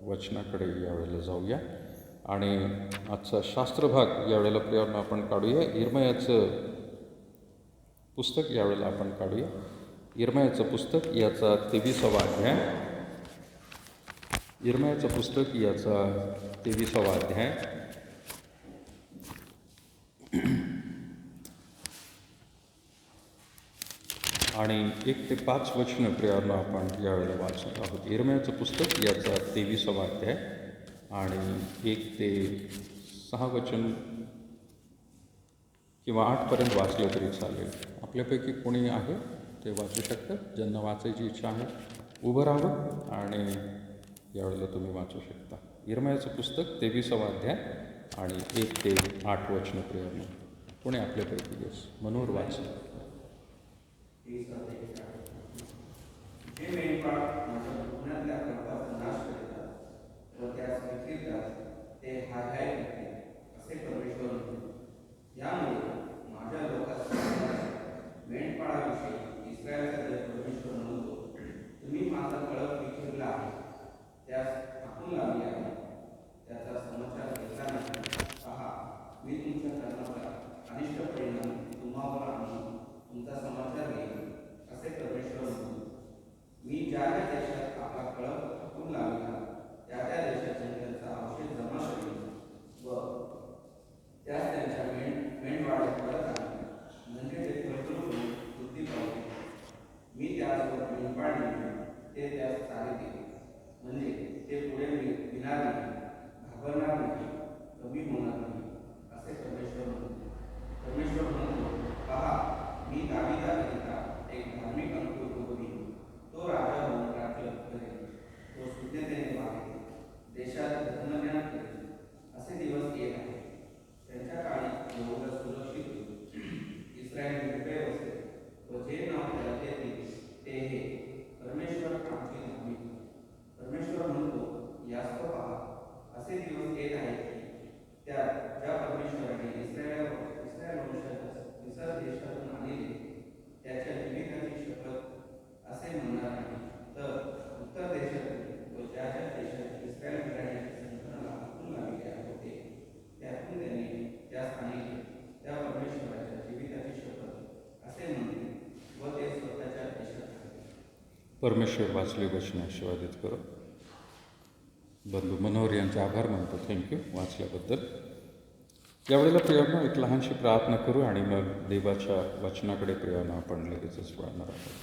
वचनाकडे यावेळेला जाऊया आणि आजचा शास्त्रभाग यावेळेला प्रियानं आपण काढूया. इर्मयाचं पुस्तक यावेळेला आपण काढूया. इर्मयाचं पुस्तक याचा 23वा अध्याय. इर्मयाचं पुस्तक याचा 23वा अध्याय आणि 1 ते 5 वचनं प्रियानं आपण यावेळेला वाचत आहोत. इर्मयाचं पुस्तक याचा 23वा अध्याय आणि 1 ते 6 वचन किंवा 8पर्यंत वाचलं तरी चालेल. आपल्यापैकी कोणी आहे ते वाचू शकतं. ज्यांना वाचायची इच्छा आहे उभं राहावं आणि यावेळेला तुम्ही वाचू शकता. इर्मयाचं पुस्तक 23वा अध्याय आणि 1 ते 8 वचनं प्रियानं. कोणी आपल्यापैकी मनोहर वाच. जे मेंढपाळ माझ्या दुखण्यातल्या कळपाचा नाश करतात व त्यास विक्रीतात ते हाय करते असे परमेश्वर म्हणतो. यामुळे माझ्या लोकांच्या मेंढपाळाविषयी इस्रायलचा देव परमेश्वर म्हणतो, तुम्ही माझा कळप विखिरला आहे, त्यास टाकून लावले आहे, त्याचा समाचार घेतला नाही. पहा, मी तुमच्या कर्माचा अनिष्ट परिणाम तुम्हावर आणून तुमचा समाचार घेईन असे परमेश्वर म्हणतो. मी ज्या ज्या देशात आपला कळप टाकून लावला त्या त्या देशात त्यांचा अवशेष जमा करेन व त्यास त्यांच्या मेंढवाड्यात परत आणेन, म्हणजे ते फळफळून वृद्धी पावतील. मी त्याचवर मेंढपाळ नेईन, ते त्यास चालतील, म्हणजे ते पुढे भिणार नाही, घाबरणार नाही, कमी होणार नाही असे परमेश्वर म्हणतो. परमेश्वर म्हणतो, पहा, मी दाविदाकरिता एक धार्मिक अंकुर उगवीन. तो राजा होऊन राज्य करेल, तो शुद्धतेने वागेल, देशात धर्मज्ञान करेल. असे दिवस येत आहे, त्यांच्या काळी यहोवा सुरक्षित होईल, इस्रायल निर्भय असेल व जे नाव त्याला देतील ते हे परमेश्वर आमची धार्मिक. परमेश्वर म्हणतो, यास तो पहा, असे दिवस येत आहे की त्या ज्या परमेश्वराने इस्रायल वंशाच्या देशातून आणले त्याच्या जीविताची शपथ असे म्हणणार नाही, तर उत्तर देशातील व ज्या ज्या देशात इस्रायल घराण्याच्या संघटनाला हातून लागलेले होते त्यातून त्यांनी त्यास आणले त्या परमेश्वराच्या जीविताची शपथ असे म्हणते व ते स्वतःच्या देशात. परमेश्वर वाचली वचन आशीर्वादित करो. बंधू मनोहर यांचे आभार मानतो. थँक्यू वाचल्याबद्दल. यावेळेला प्रियानं एक लहानशी प्रार्थना करू आणि मग देवाच्या वचनाकडे प्रियानं आपण लगेचच वळणार आहोत.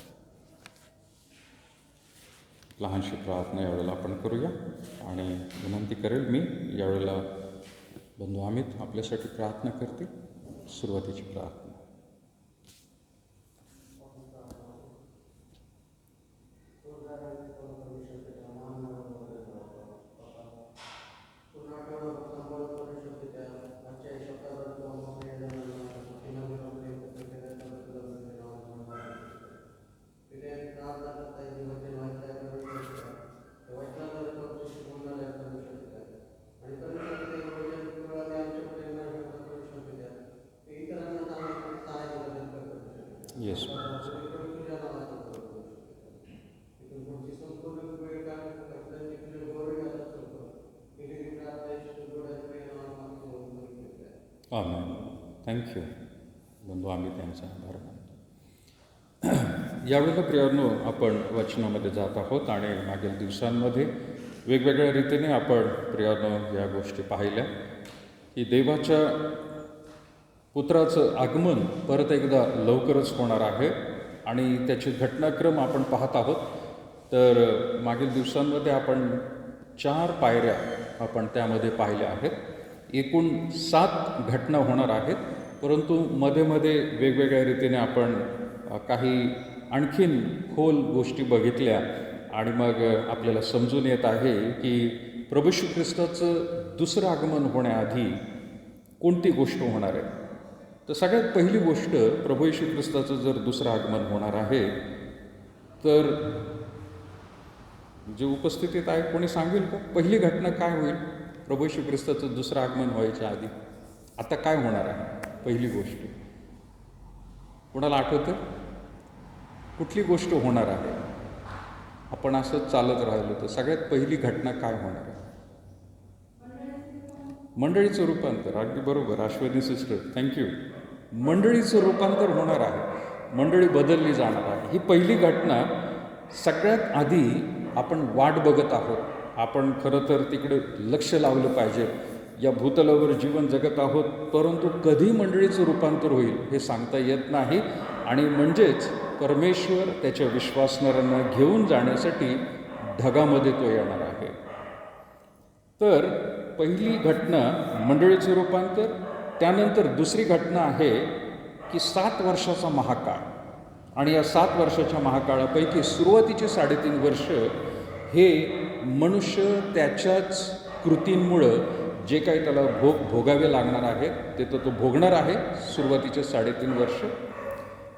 लहानशी प्रार्थना यावेळेला आपण करूया आणि विनंती करेल मी यावेळेला बंधू अमित आपल्यासाठी प्रार्थना करते. सुरुवातीची प्रार्थना. येस आमेन. थँक्यू बंधू आम्ही त्यांचा आभार मानतो. यावेळेला प्रियानो आपण वचनामध्ये जात आहोत आणि मागील दिवसांमध्ये वेगवेगळ्या रीतीने आपण प्रियानो या गोष्टी पाहिल्या की देवाच्या पुत्राचं आगमन परत एकदा लवकरच होणार आहे आणि त्याचे घटनाक्रम आपण पाहत आहोत. तर मागील दिवसांमध्ये आपण 4 पायऱ्या आपण त्यामध्ये पाहिल्या आहेत. एकूण 7 घटना होणार आहेत, परंतु मध्ये मध्ये वेगवेगळ्या रीतीने आपण काही आणखीन खोल गोष्टी बघितल्या आणि मग आपल्याला समजून येत आहे की प्रभू येशू ख्रिस्ताचं दुसरं आगमन होण्याआधी कोणती गोष्ट होणार आहे. तर सगळ्यात पहिली गोष्ट, प्रभू येशू ख्रिस्ताचं जर दुसरं आगमन होणार आहे तर जे उपस्थितीत आहे कोणी सांगेल का पहिली घटना काय होईल प्रभू येशू ख्रिस्ताचं दुसरं आगमन व्हायच्या आधी? आता काय होणार आहे पहिली गोष्ट? कोणाला आठवतं कुठली गोष्ट होणार आहे? आपण असंच चालत राहिलो तर सगळ्यात पहिली घटना काय होणार आहे? मंडळीचं रूपांतर. अगदी बरोबर अश्वनी सिस्टर, थँक्यू. मंडळीचं रूपांतर होणार आहे, मंडळी बदलली जाणार आहे. ही पहिली घटना. सगळ्यात आधी आपण वाट बघत आहोत. आपण खरं तर तिकडे लक्ष लावलं पाहिजे. या भूतलावर जीवन जगत आहोत, परंतु कधी मंडळीचं रूपांतर होईल हे सांगता येत नाही. आणि म्हणजेच परमेश्वर त्याच्या विश्वासणाऱ्यांना घेऊन जाण्यासाठी ढगामध्ये तो येणार आहे. तर पहिली घटना मंडळीचं रूपांतर. त्यानंतर दुसरी घटना आहे की 7 वर्षाचा महाकाळ. आणि या 7 वर्षाच्या महाकाळापैकी सुरुवातीचे 3.5 वर्ष हे मनुष्य त्याच्याच कृतींमुळं जे काही त्याला भोगावे लागणार आहे ते तर तो भोगणार आहे सुरुवातीचे 3.5 वर्ष.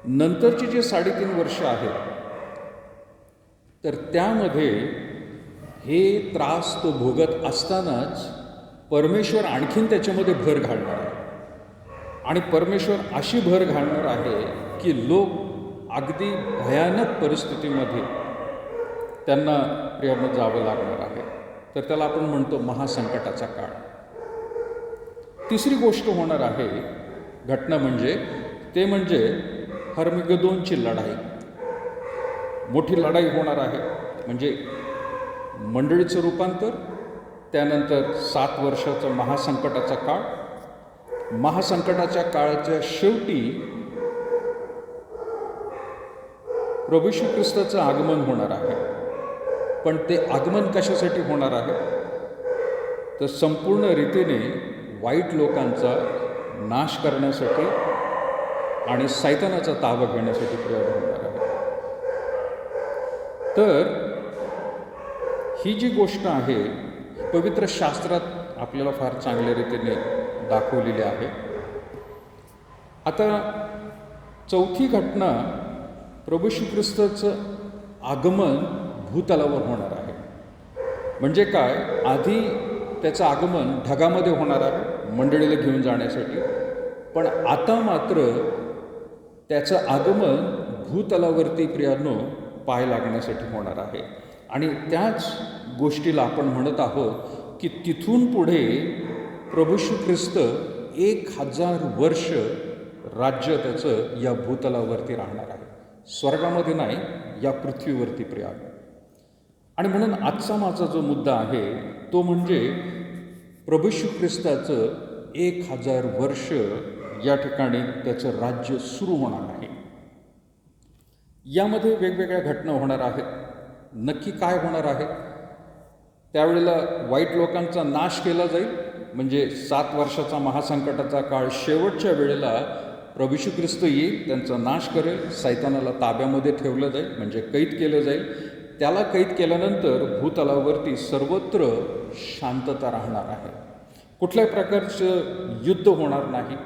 नंतरची जे 3.5 वर्ष आहेत तर त्यामध्ये हे त्रास तो भोगत असतानाच परमेश्वर आणखीन त्याच्यामध्ये भर घालणार आहे. आणि परमेश्वर अशी भर घालणार आहे की लोक अगदी भयानक परिस्थितीमध्ये त्यांना प्रियानं जावं लागणार आहे. तर त्याला आपण म्हणतो महासंकटाचा काळ. तिसरी गोष्ट होणार आहे घटना म्हणजे हर्मगेदोनची लढाई. मोठी लढाई होणार आहे. म्हणजे मंडळीचं रूपांतर, त्यानंतर 7 वर्षाचा महासंकटाचा काळ. महासंकटाच्या काळाच्या शेवटी प्रभू येशू ख्रिस्ताचं आगमन होणार आहे. पण ते आगमन कशासाठी होणार आहे? तर संपूर्ण रीतीने वाईट लोकांचा नाश करण्यासाठी आणि सैतानाचा ताबा घेण्यासाठी प्रयत्न होणार आहे. तर ही जी गोष्ट आहे पवित्र शास्त्रात आपल्याला फार चांगल्या रीतीने दाखवलेली आहे. आता चौथी घटना प्रभू येशू ख्रिस्ताचं आगमन भूतलावर होणार आहे. म्हणजे काय? आधी त्याचं आगमन ढगामध्ये होणार आहे मंडळीला घेऊन जाण्यासाठी, पण आता मात्र त्याचं आगमन भूतलावरती प्रियांनो पाय लागण्यासाठी होणार आहे. आणि त्याच गोष्टीला आपण म्हणत आहोत की तिथून पुढे प्रभू येशू ख्रिस्त 1000 वर्ष राज्य त्याचं या भूतलावरती राहणार आहे. स्वर्गामध्ये नाही, या पृथ्वीवरती प्रियांनो. आणि म्हणून आजचा माझा जो मुद्दा आहे तो म्हणजे प्रभू येशू ख्रिस्ताचं 1000 वर्ष या ठिकाणी त्याचं राज्य सुरू होणार आहे. यामध्ये वेगवेगळ्या घटना होणार आहेत. नक्की काय होणार आहे? त्यावेळेला वाईट लोकांचा नाश केला जाईल. म्हणजे 7 वर्षाचा महासंकटाचा काळ शेवटच्या वेळेला प्रभू येशू ख्रिस्त येईल, त्यांचा नाश करेल, सैतानाला ताब्यामध्ये ठेवलं जाईल, म्हणजे कैद केलं जाईल. त्याला कैद केल्यानंतर भूतलावरती सर्वत्र शांतता राहणार आहे. कुठल्या प्रकारचं युद्ध होणार नाही,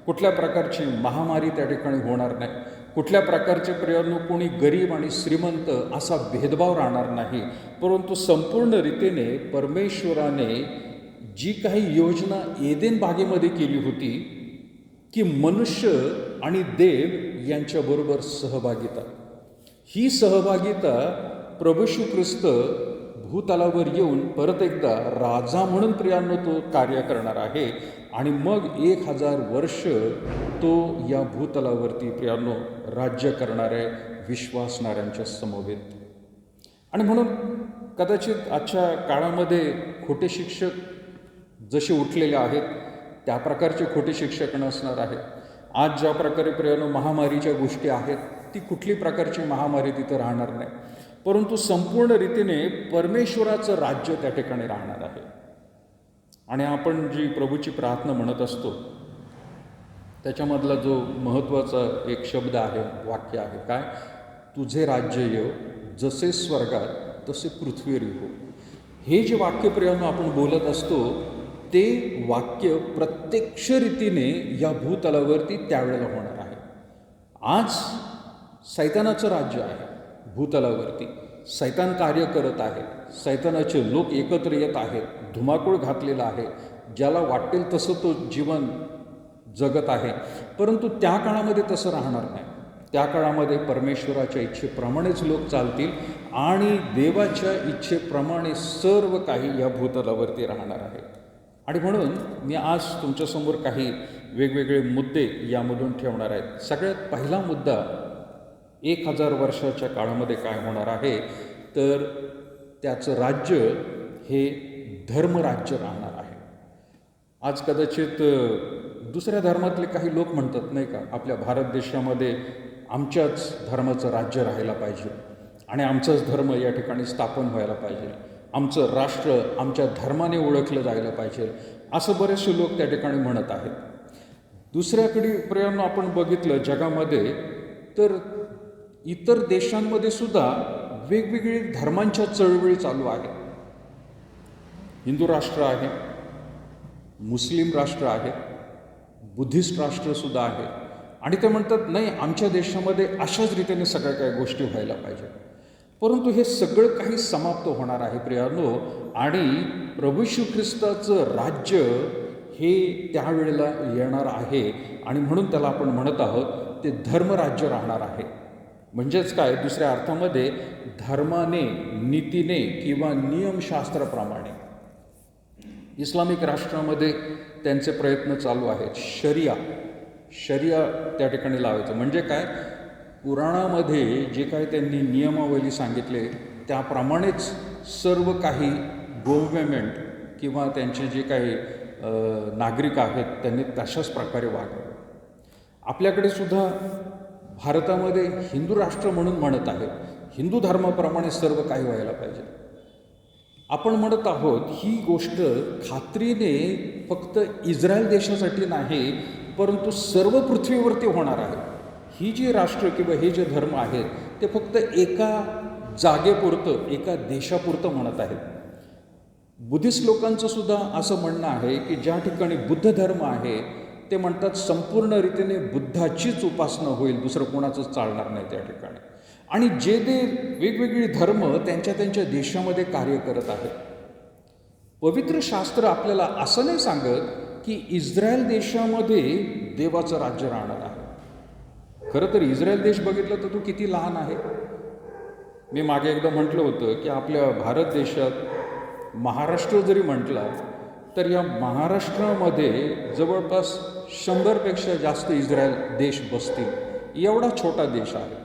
कुठल्या प्रकारची महामारी त्या ठिकाणी होणार नाही, कुठल्या प्रकारचे प्रियांनो कोणी गरीब आणि श्रीमंत असा भेदभाव राहणार नाही. परंतु संपूर्ण रीतीने परमेश्वराने जी काही योजना एदेन बागेमध्ये केली होती की मनुष्य आणि देव यांच्याबरोबर सहभागिता, ही सहभागिता प्रभू येशू ख्रिस्त भूतलावर येऊन परत एकदा राजा म्हणून प्रियांनो तो कार्य करणार आहे. आणि मग 1000 वर्ष तो या भूतलावरती प्रियांनो राज्य करणार आहे विश्वासणाऱ्यांच्या समवेत. आणि म्हणून कदाचित आजच्या काळामध्ये खोटे शिक्षक जसे उठलेले आहेत त्या प्रकारचे खोटे शिक्षक नसणार आहेत. आज ज्या प्रकारे प्रियांनो महामारीच्या गोष्टी आहेत ती कुठली प्रकारची महामारी तिथं राहणार नाही, परंतु संपूर्ण रीतीने परमेश्वराचं राज्य त्या ठिकाणी राहणार आहे. आणि आपण जी प्रभूची प्रार्थना म्हणत असतो त्याच्यामधला जो महत्त्वाचा एक शब्द आहे, वाक्य आहे काय? तुझे राज्य येव जसे स्वर्गात तसे पृथ्वीवर हो. हे जे वाक्य प्रियांनो आपण बोलत असतो ते वाक्य प्रत्यक्ष रीतीने या भूतलावरती त्यावेळेला होणार आहे. आज सैतानाचं राज्य आहे भूतलावरती. सैतान कार्य करत आहे, सैतानाचे लोक एकत्र येत आहेत, धुमाकूळ घातलेला आहे, ज्याला वाटेल तसं तो जीवन जगत आहे. परंतु त्या काळामध्ये तसं राहणार नाही. त्या काळामध्ये परमेश्वराच्या इच्छेप्रमाणेच लोक चालतील आणि देवाच्या इच्छेप्रमाणे सर्व काही या भूतलावरती राहणार आहे. आणि म्हणून मी आज तुमच्यासमोर काही वेगवेगळे मुद्दे यामधून ठेवणार आहेत. सगळ्यात पहिला मुद्दा 1000 वर्षाच्या काळामध्ये काय होणार आहे, तर त्याचं राज्य हे धर्मराज्य राहणार आहे. आज कदाचित दुसऱ्या धर्मातले काही लोक म्हणतात नाही का, आपल्या भारत देशामध्ये आमच्याच धर्माचं राज्य राहायला पाहिजे आणि आमचाच धर्म या ठिकाणी स्थापन व्हायला पाहिजे, आमचं राष्ट्र आमच्या धर्माने ओळखलं जायला पाहिजे, असं बरेचसे लोक त्या ठिकाणी म्हणत आहेत. दुसऱ्याकडे प्रियांनो आपण बघितलं जगामध्ये तर इतर देशांमध्ये सुद्धा वेगवेगळी धर्मांच्या चळवळी चालू आहेत. हिंदू राष्ट्र आहे, मुस्लिम राष्ट्र आहे, बुद्धिस्ट राष्ट्रसुद्धा आहे आणि ते म्हणतात नाही आमच्या देशामध्ये अशाच रीतीने सगळ्या काही गोष्टी व्हायला पाहिजे. परंतु हे सगळं काही समाप्त होणार आहे प्रियांनो आणि प्रभू येशू ख्रिस्ताचं राज्य हे त्यावेळेला येणार आहे आणि म्हणून त्याला आपण म्हणत आहोत ते धर्मराज्य राहणार आहे. म्हणजेच काय, दुसऱ्या अर्थामध्ये धर्माने, नीतीने किंवा नियमशास्त्राप्रमाणे. इस्लामिक राष्ट्रामध्ये त्यांचे प्रयत्न चालू आहेत. शरिया त्या ठिकाणी लावायचं. म्हणजे काय, पुराणामध्ये जे काही त्यांनी नियमावली सांगितले त्याप्रमाणेच सर्व काही गव्हर्नमेंट किंवा त्यांचे जे काही नागरिक आहेत त्यांनी तशाच प्रकारे वागावं. आपल्याकडे सुद्धा भारतामध्ये हिंदू राष्ट्र म्हणून म्हणत आहे, हिंदू धर्माप्रमाणे सर्व काही व्हायला पाहिजे. आपण म्हणत आहोत ही गोष्ट खात्रीने फक्त इस्रायल देशासाठी नाही परंतु सर्व पृथ्वीवरती होणार आहे. ही जी राष्ट्र किंवा हे जे धर्म आहेत ते फक्त एका जागेपुरतं, एका देशापुरतं म्हणत आहेत. बुद्धिस्ट लोकांचं सुद्धा असं म्हणणं आहे की ज्या ठिकाणी बुद्ध धर्म आहे ते म्हणतात संपूर्ण रीतीने बुद्धाचीच उपासना होईल, दुसरं कोणाचंच चालणार नाही त्या ठिकाणी. आणि जे ते वेगवेगळे धर्म त्यांच्या देशामध्ये कार्य करत आहेत. पवित्र शास्त्र आपल्याला असं नाही सांगत की इस्रायल देशामध्ये देवाचं राज्य राहणार आहे. खरं तर इस्रायल देश बघितलं तर तो किती लहान आहे. मी मागे एकदा म्हटलं होतं की आपल्या भारत देशात महाराष्ट्र जरी म्हटला तर या महाराष्ट्रामध्ये जवळपास 100पेक्षा जास्त इस्रायल देश बसतील. एवढा छोटा देश आहे.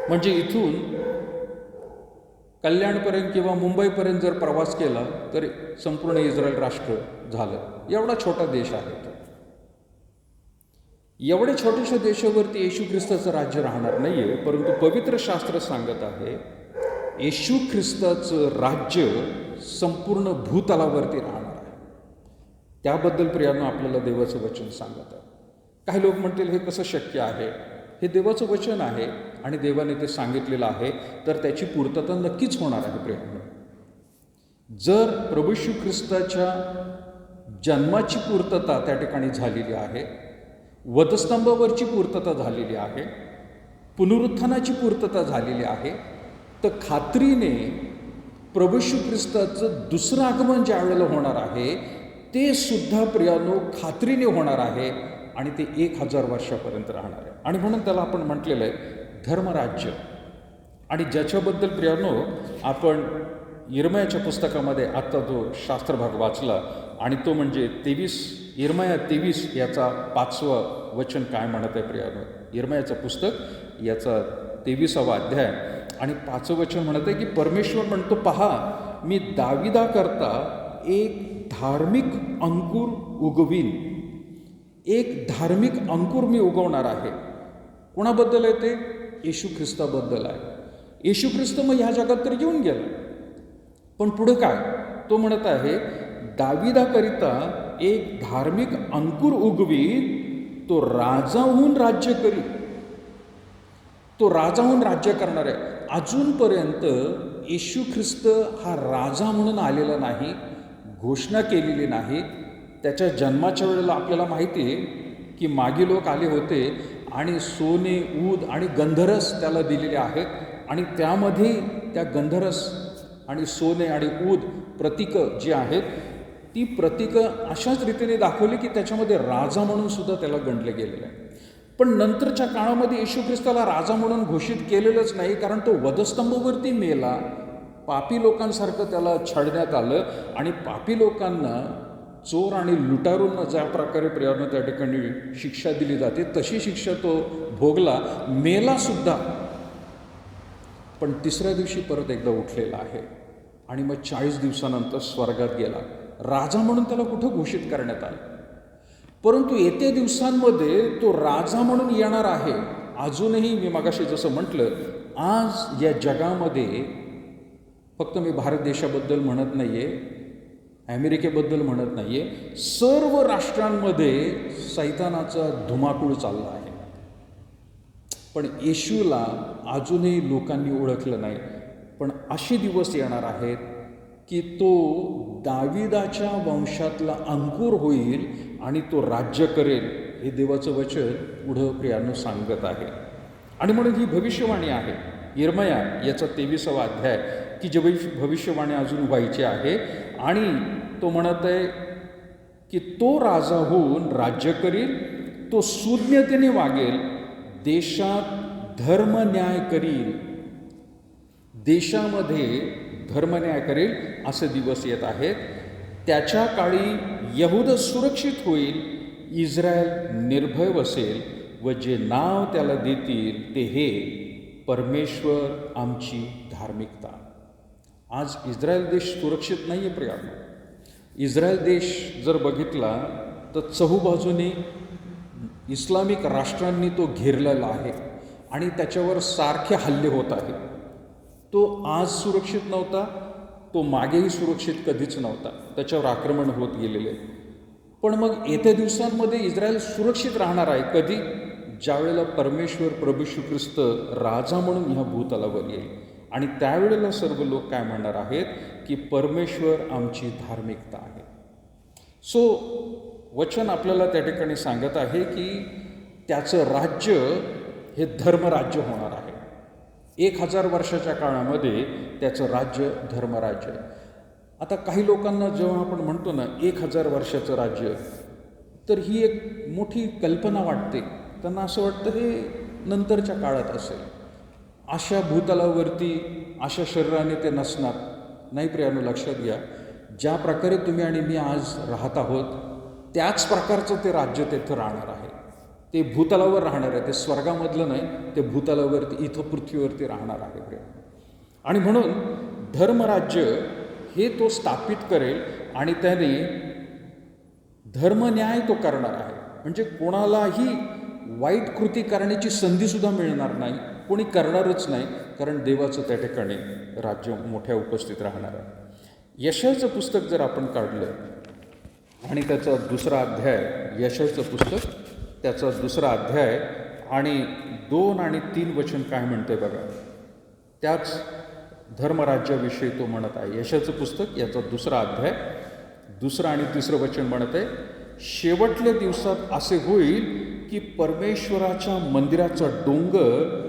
म्हणजे इथून कल्याणपर्यंत किंवा मुंबईपर्यंत जर प्रवास केला तर संपूर्ण इस्रायल राष्ट्र झालं. एवढा छोटा देश आहे. एवढ्या छोट्याशा देशावरती येशू ख्रिस्ताचं राज्य राहणार नाही आहे, परंतु पवित्र शास्त्र सांगत आहे येशू ख्रिस्ताचं राज्य संपूर्ण भूतलावरती राहणार आहे. त्याबद्दल प्रियांनो आपल्याला देवाचं वचन सांगत आहे. काही लोक म्हणतील हे कसं शक्य आहे. हे देवाचं वचन आहे आणि देवाने ते सांगितलेलं आहे तर त्याची पूर्तता नक्कीच होणार आहे प्रियांनो. जर प्रभू येशू ख्रिस्ताच्या जन्माची पूर्तता त्या ठिकाणी झालेली आहे, वधस्तंभावरची पूर्तता झालेली आहे, पुनरुत्थानाची पूर्तता झालेली आहे, तर खात्रीने प्रभू येशू ख्रिस्ताचं दुसरं आगमन ज्या वेळेला होणार आहे ते सुद्धा प्रियांनो खात्रीने होणार आहे आणि ते 1000 वर्षापर्यंत राहणार आहे. आणि म्हणून त्याला आपण म्हटलेलं आहे धर्मराज्य. आणि ज्याच्याबद्दल प्रियांनो आपण इर्मयाच्या पुस्तकामध्ये आत्ता जो शास्त्रभाग वाचला आणि तो म्हणजे इर्मया 23 याचा 5वं वचन काय म्हणत आहे प्रियांनो. इर्मयाचं पुस्तक याचा 23वा अध्याय आणि 5वं वचन म्हणत आहे की परमेश्वर म्हणतो, पहा मी दाविदाकरता एक धार्मिक अंकुर उगवीन. एक धार्मिक अंकुर मी उगवणार आहे. कोणाबद्दल आहे ते? येशू ख्रिस्ताबद्दल आहे. येशू ख्रिस्त मग ह्या जगात तर येऊन गेला, पण पुढं काय? तो म्हणत आहे दाविदाकरिता एक धार्मिक अंकुर उगवीन, तो राजाहून राज्य करी. तो राजाहून राज्य करणार आहे. अजूनपर्यंत येशू ख्रिस्त हा राजा म्हणून आलेला नाही, घोषणा केलेली नाही. त्याच्या जन्माच्या वेळेला आपल्याला माहिती आहे की मागे लोक आले होते आणि सोने, ऊद आणि गंधरस त्याला दिलेले आहेत आणि त्यामध्ये त्या गंधरस आणि सोने आणि ऊद प्रतीकं जी आहेत ती प्रतीकं अशाच रीतीने दाखवली की त्याच्यामध्ये राजा म्हणून सुद्धा त्याला गणले गेलेलं आहे. पण नंतरच्या काळामध्ये येशू ख्रिस्ताला राजा म्हणून घोषित केलेलंच नाही, कारण तो वधस्तंभावरती मेला. पापी लोकांसारखं त्याला छाडण्यात आलं आणि पापी लोकांना, चोर आणि लुटारूंना ज्या प्रकारे प्रियानं त्या ठिकाणी शिक्षा दिली जाते तशी शिक्षा तो भोगला, मेला सुद्धा. पण तिसऱ्या दिवशी परत एकदा उठलेला आहे आणि मग 40 दिवसानंतर स्वर्गात गेला. राजा म्हणून त्याला कुठं घोषित करण्यात आलं, परंतु येत्या दिवसांमध्ये तो राजा म्हणून येणार आहे. अजूनही मी मगाशी जसं म्हटलं, आज या जगामध्ये फक्त मी भारत देशाबद्दल म्हणत नाही आहे, अमेरिकेबद्दल म्हणत नाही आहे, सर्व राष्ट्रांमध्ये सैतानाचा धुमाकूळ चालला आहे. पण येशूला अजूनही लोकांनी ओळखलं नाही. पण असे दिवस येणार आहेत की तो दाविदाच्या वंशातला अंकुर होईल आणि तो राज्य करेल, हे देवाचं वचन पुढं प्रियानं सांगत आहे. आणि म्हणून ही भविष्यवाणी आहे यिर्मया याचा 23वा अध्याय, की जे भविष्यवाणी अजून व्हायची आहे. आणि तो म्हणत आहे की तो राजा होऊन राज्य करील, तो सुज्ञतेने वागेल, देशात धर्मन्याय करील, देशामध्ये धर्मन्याय करेल. असे दिवस येत आहेत. त्याच्या काळी यहूदा सुरक्षित होईल, इस्रायल निर्भय वसेल व जे नाव त्याला देतील ते हे परमेश्वर आमची धार्मिकता. आज इस्रायल देश सुरक्षित नाही आहे प्रियानो. इस्रायल देश जर बघितला तर चहूबाजूने इस्लामिक राष्ट्रांनी तो घेरलेला आहे आणि त्याच्यावर सारखे हल्ले होत आहेत. तो आज सुरक्षित नव्हता, तो मागेही सुरक्षित कधीच नव्हता, त्याच्यावर आक्रमण होत गेलेले. पण मग येत्या दिवसांमध्ये इस्रायल सुरक्षित राहणार आहे. कधी? ज्यावेळेला परमेश्वर प्रभू येशू ख्रिस्त राजा म्हणून ह्या भूतलावर येईल. आणि त्यावेळेला सर्व लोक काय म्हणणार आहेत की परमेश्वर आमची धार्मिकता आहे. सो वचन आपल्याला त्या ठिकाणी सांगत आहे की त्याचं राज्य हे धर्मराज्य होणार आहे. 1000 वर्षाच्या काळामध्ये त्याचं राज्य धर्मराज्य. आता काही लोकांना जेव्हा आपण म्हणतो ना 1000 वर्षाचं राज्य, तर ही एक मोठी कल्पना वाटते. त्यांना असं वाटतं हे नंतरच्या काळात असेल, अशा भूतलावरती अशा शरीराने ते नसणार. नाही प्रियानो, लक्षात घ्या, ज्या प्रकारे तुम्ही आणि मी आज राहत आहोत त्याच प्रकारचं ते राज्य तेथे राहणार आहे. ते भूतलावर राहणार आहे, ते स्वर्गामधलं नाही, ते भूतलावरती इथं पृथ्वीवरती राहणार आहे. आणि म्हणून धर्मराज्य हे तो स्थापित करेल आणि त्याने धर्मन्याय तो करणार आहे. म्हणजे कोणालाही वाईट कृती करण्याची संधीसुद्धा मिळणार नाही, कोणी करणारच नाही, कारण देवाचं त्या ठिकाणी राज्य मोठ्या उपस्थित राहणार आहे. यशाचं पुस्तक जर आपण काढलं आणि त्याचा 2रा अध्याय, यशाचं पुस्तक त्याचा 2रा अध्याय आणि 2 आणि 3 वचन काय म्हणते बघा. त्याच धर्मराज्याविषयी तो म्हणत आहे. यशाचं पुस्तक याचा 2रा अध्याय 2रं आणि 3रं वचन म्हणत आहे, शेवटल्या दिवसात असे होईल की परमेश्वराच्या मंदिराचा डोंगर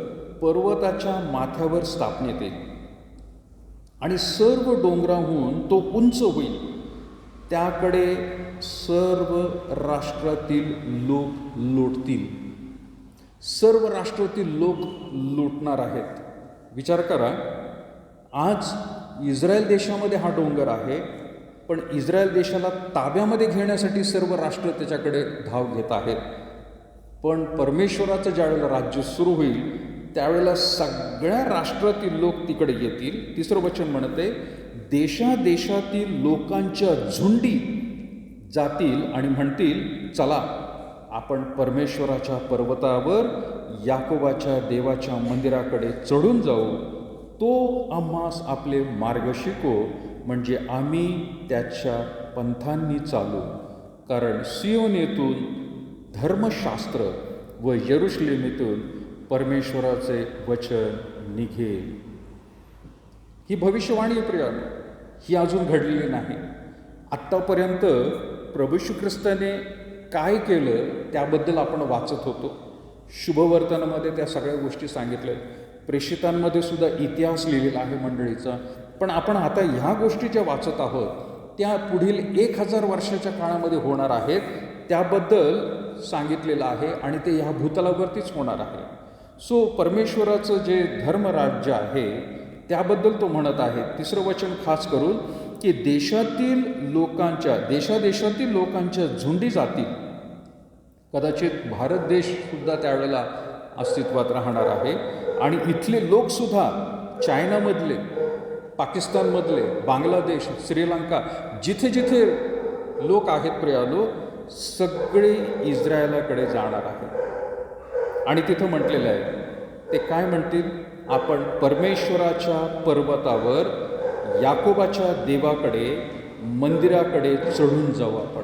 पर्वताच्या माथ्यावर स्थापनेत येईल आणि सर्व डोंगराहून तो उंच होईल. त्याकडे सर्व राष्ट्रातील लोक लोटतील. सर्व राष्ट्रातील लोक लोटणार आहेत. विचार करा, आज इस्रायल देशामध्ये हा डोंगर आहे, पण इस्रायल देशाला ताब्यामध्ये घेण्यासाठी सर्व राष्ट्र त्याच्याकडे धाव घेत आहेत. पण परमेश्वराचं ज्यावेळेला राज्य सुरू होईल त्यावेळेला सगळ्या राष्ट्रातील लोक तिकडे येतील. 3रं वचन म्हणते, देशादेशातील लोकांच्या झुंडी जातील आणि म्हणतील, चला आपण परमेश्वराच्या पर्वतावर याकोबाच्या देवाच्या मंदिराकडे चढून जाऊ. तो आम्हास आपले मार्ग शिको, म्हणजे आम्ही त्याच्या पंथांनी चालू. कारण सियोनेतून धर्मशास्त्र व यरुशलेमेतून परमेश्वराचे वचन निघेल. ही भविष्यवाणी प्रियानो, ही अजून घडलेली नाही. आत्तापर्यंत प्रभू येशू ख्रिस्ताने काय केलं त्याबद्दल आपण वाचत होतो. शुभवर्तनामध्ये त्या सगळ्या गोष्टी सांगितल्या. प्रेषितांमध्ये सुद्धा इतिहास लिहिलेला आहे मंडळीचा. पण आपण आता ह्या गोष्टी ज्या वाचत आहोत त्या पुढील 1000 वर्षाच्या काळामध्ये होणार आहेत. त्याबद्दल सांगितलेलं आहे आणि ते ह्या भूतलावरतीच होणार आहे. सो परमेश्वराचं जे धर्मराज्य आहे त्याबद्दल तो म्हणत आहे. तिसरं वचन खास करून की देशातील लोकांच्या झुंडी जातील. कदाचित भारत देशसुद्धा त्यावेळेला अस्तित्वात राहणार आहे आणि इथले लोकसुद्धा चायनामधले, पाकिस्तानमधले, बांगलादेश, श्रीलंका, जिथे जिथे लोक आहेत प्रियानो, सगळे इस्रायलाकडे जाणार आहेत. आणि तिथं म्हटलेलं आहे, ते काय म्हणतील, आपण परमेश्वराच्या पर्वतावर याकोबाच्या देवाकडे मंदिराकडे चढून जाऊ. आपण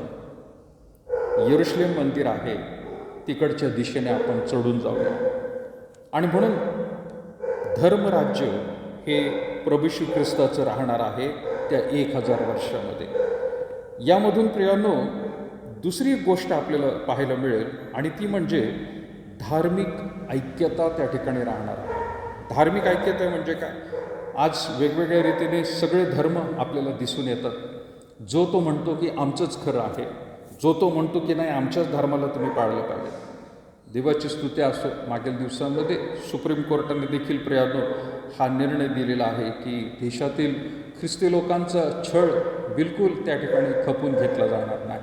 यरुशलेम मंदिर आहे तिकडच्या दिशेने आपण चढून जाऊया. आणि म्हणून धर्मराज्य हे प्रभू श्री ख्रिस्ताचं राहणार आहे त्या 1000 वर्षामध्ये. यामधून प्रियानो दुसरी गोष्ट आपल्याला पाहायला मिळेल आणि ती म्हणजे धार्मिक ऐक्यता त्या ठिकाणी राहणार आहे. धार्मिक ऐक्यता म्हणजे काय? आज वेगवेगळ्या रीतीने सगळे धर्म आपल्याला दिसून येतात. जो तो म्हणतो की आमचंच खरं आहे, जो तो म्हणतो की नाही आमच्याच धर्माला तुम्ही पाळलं पाहिजे. देवाची स्तुती असो, मागील दिवसांमध्ये सुप्रीम कोर्टाने देखील प्रियानो हा निर्णय दिलेला आहे की देशातील ख्रिस्ती लोकांचा छळ बिलकुल त्या ठिकाणी खपून घेतला जाणार नाही.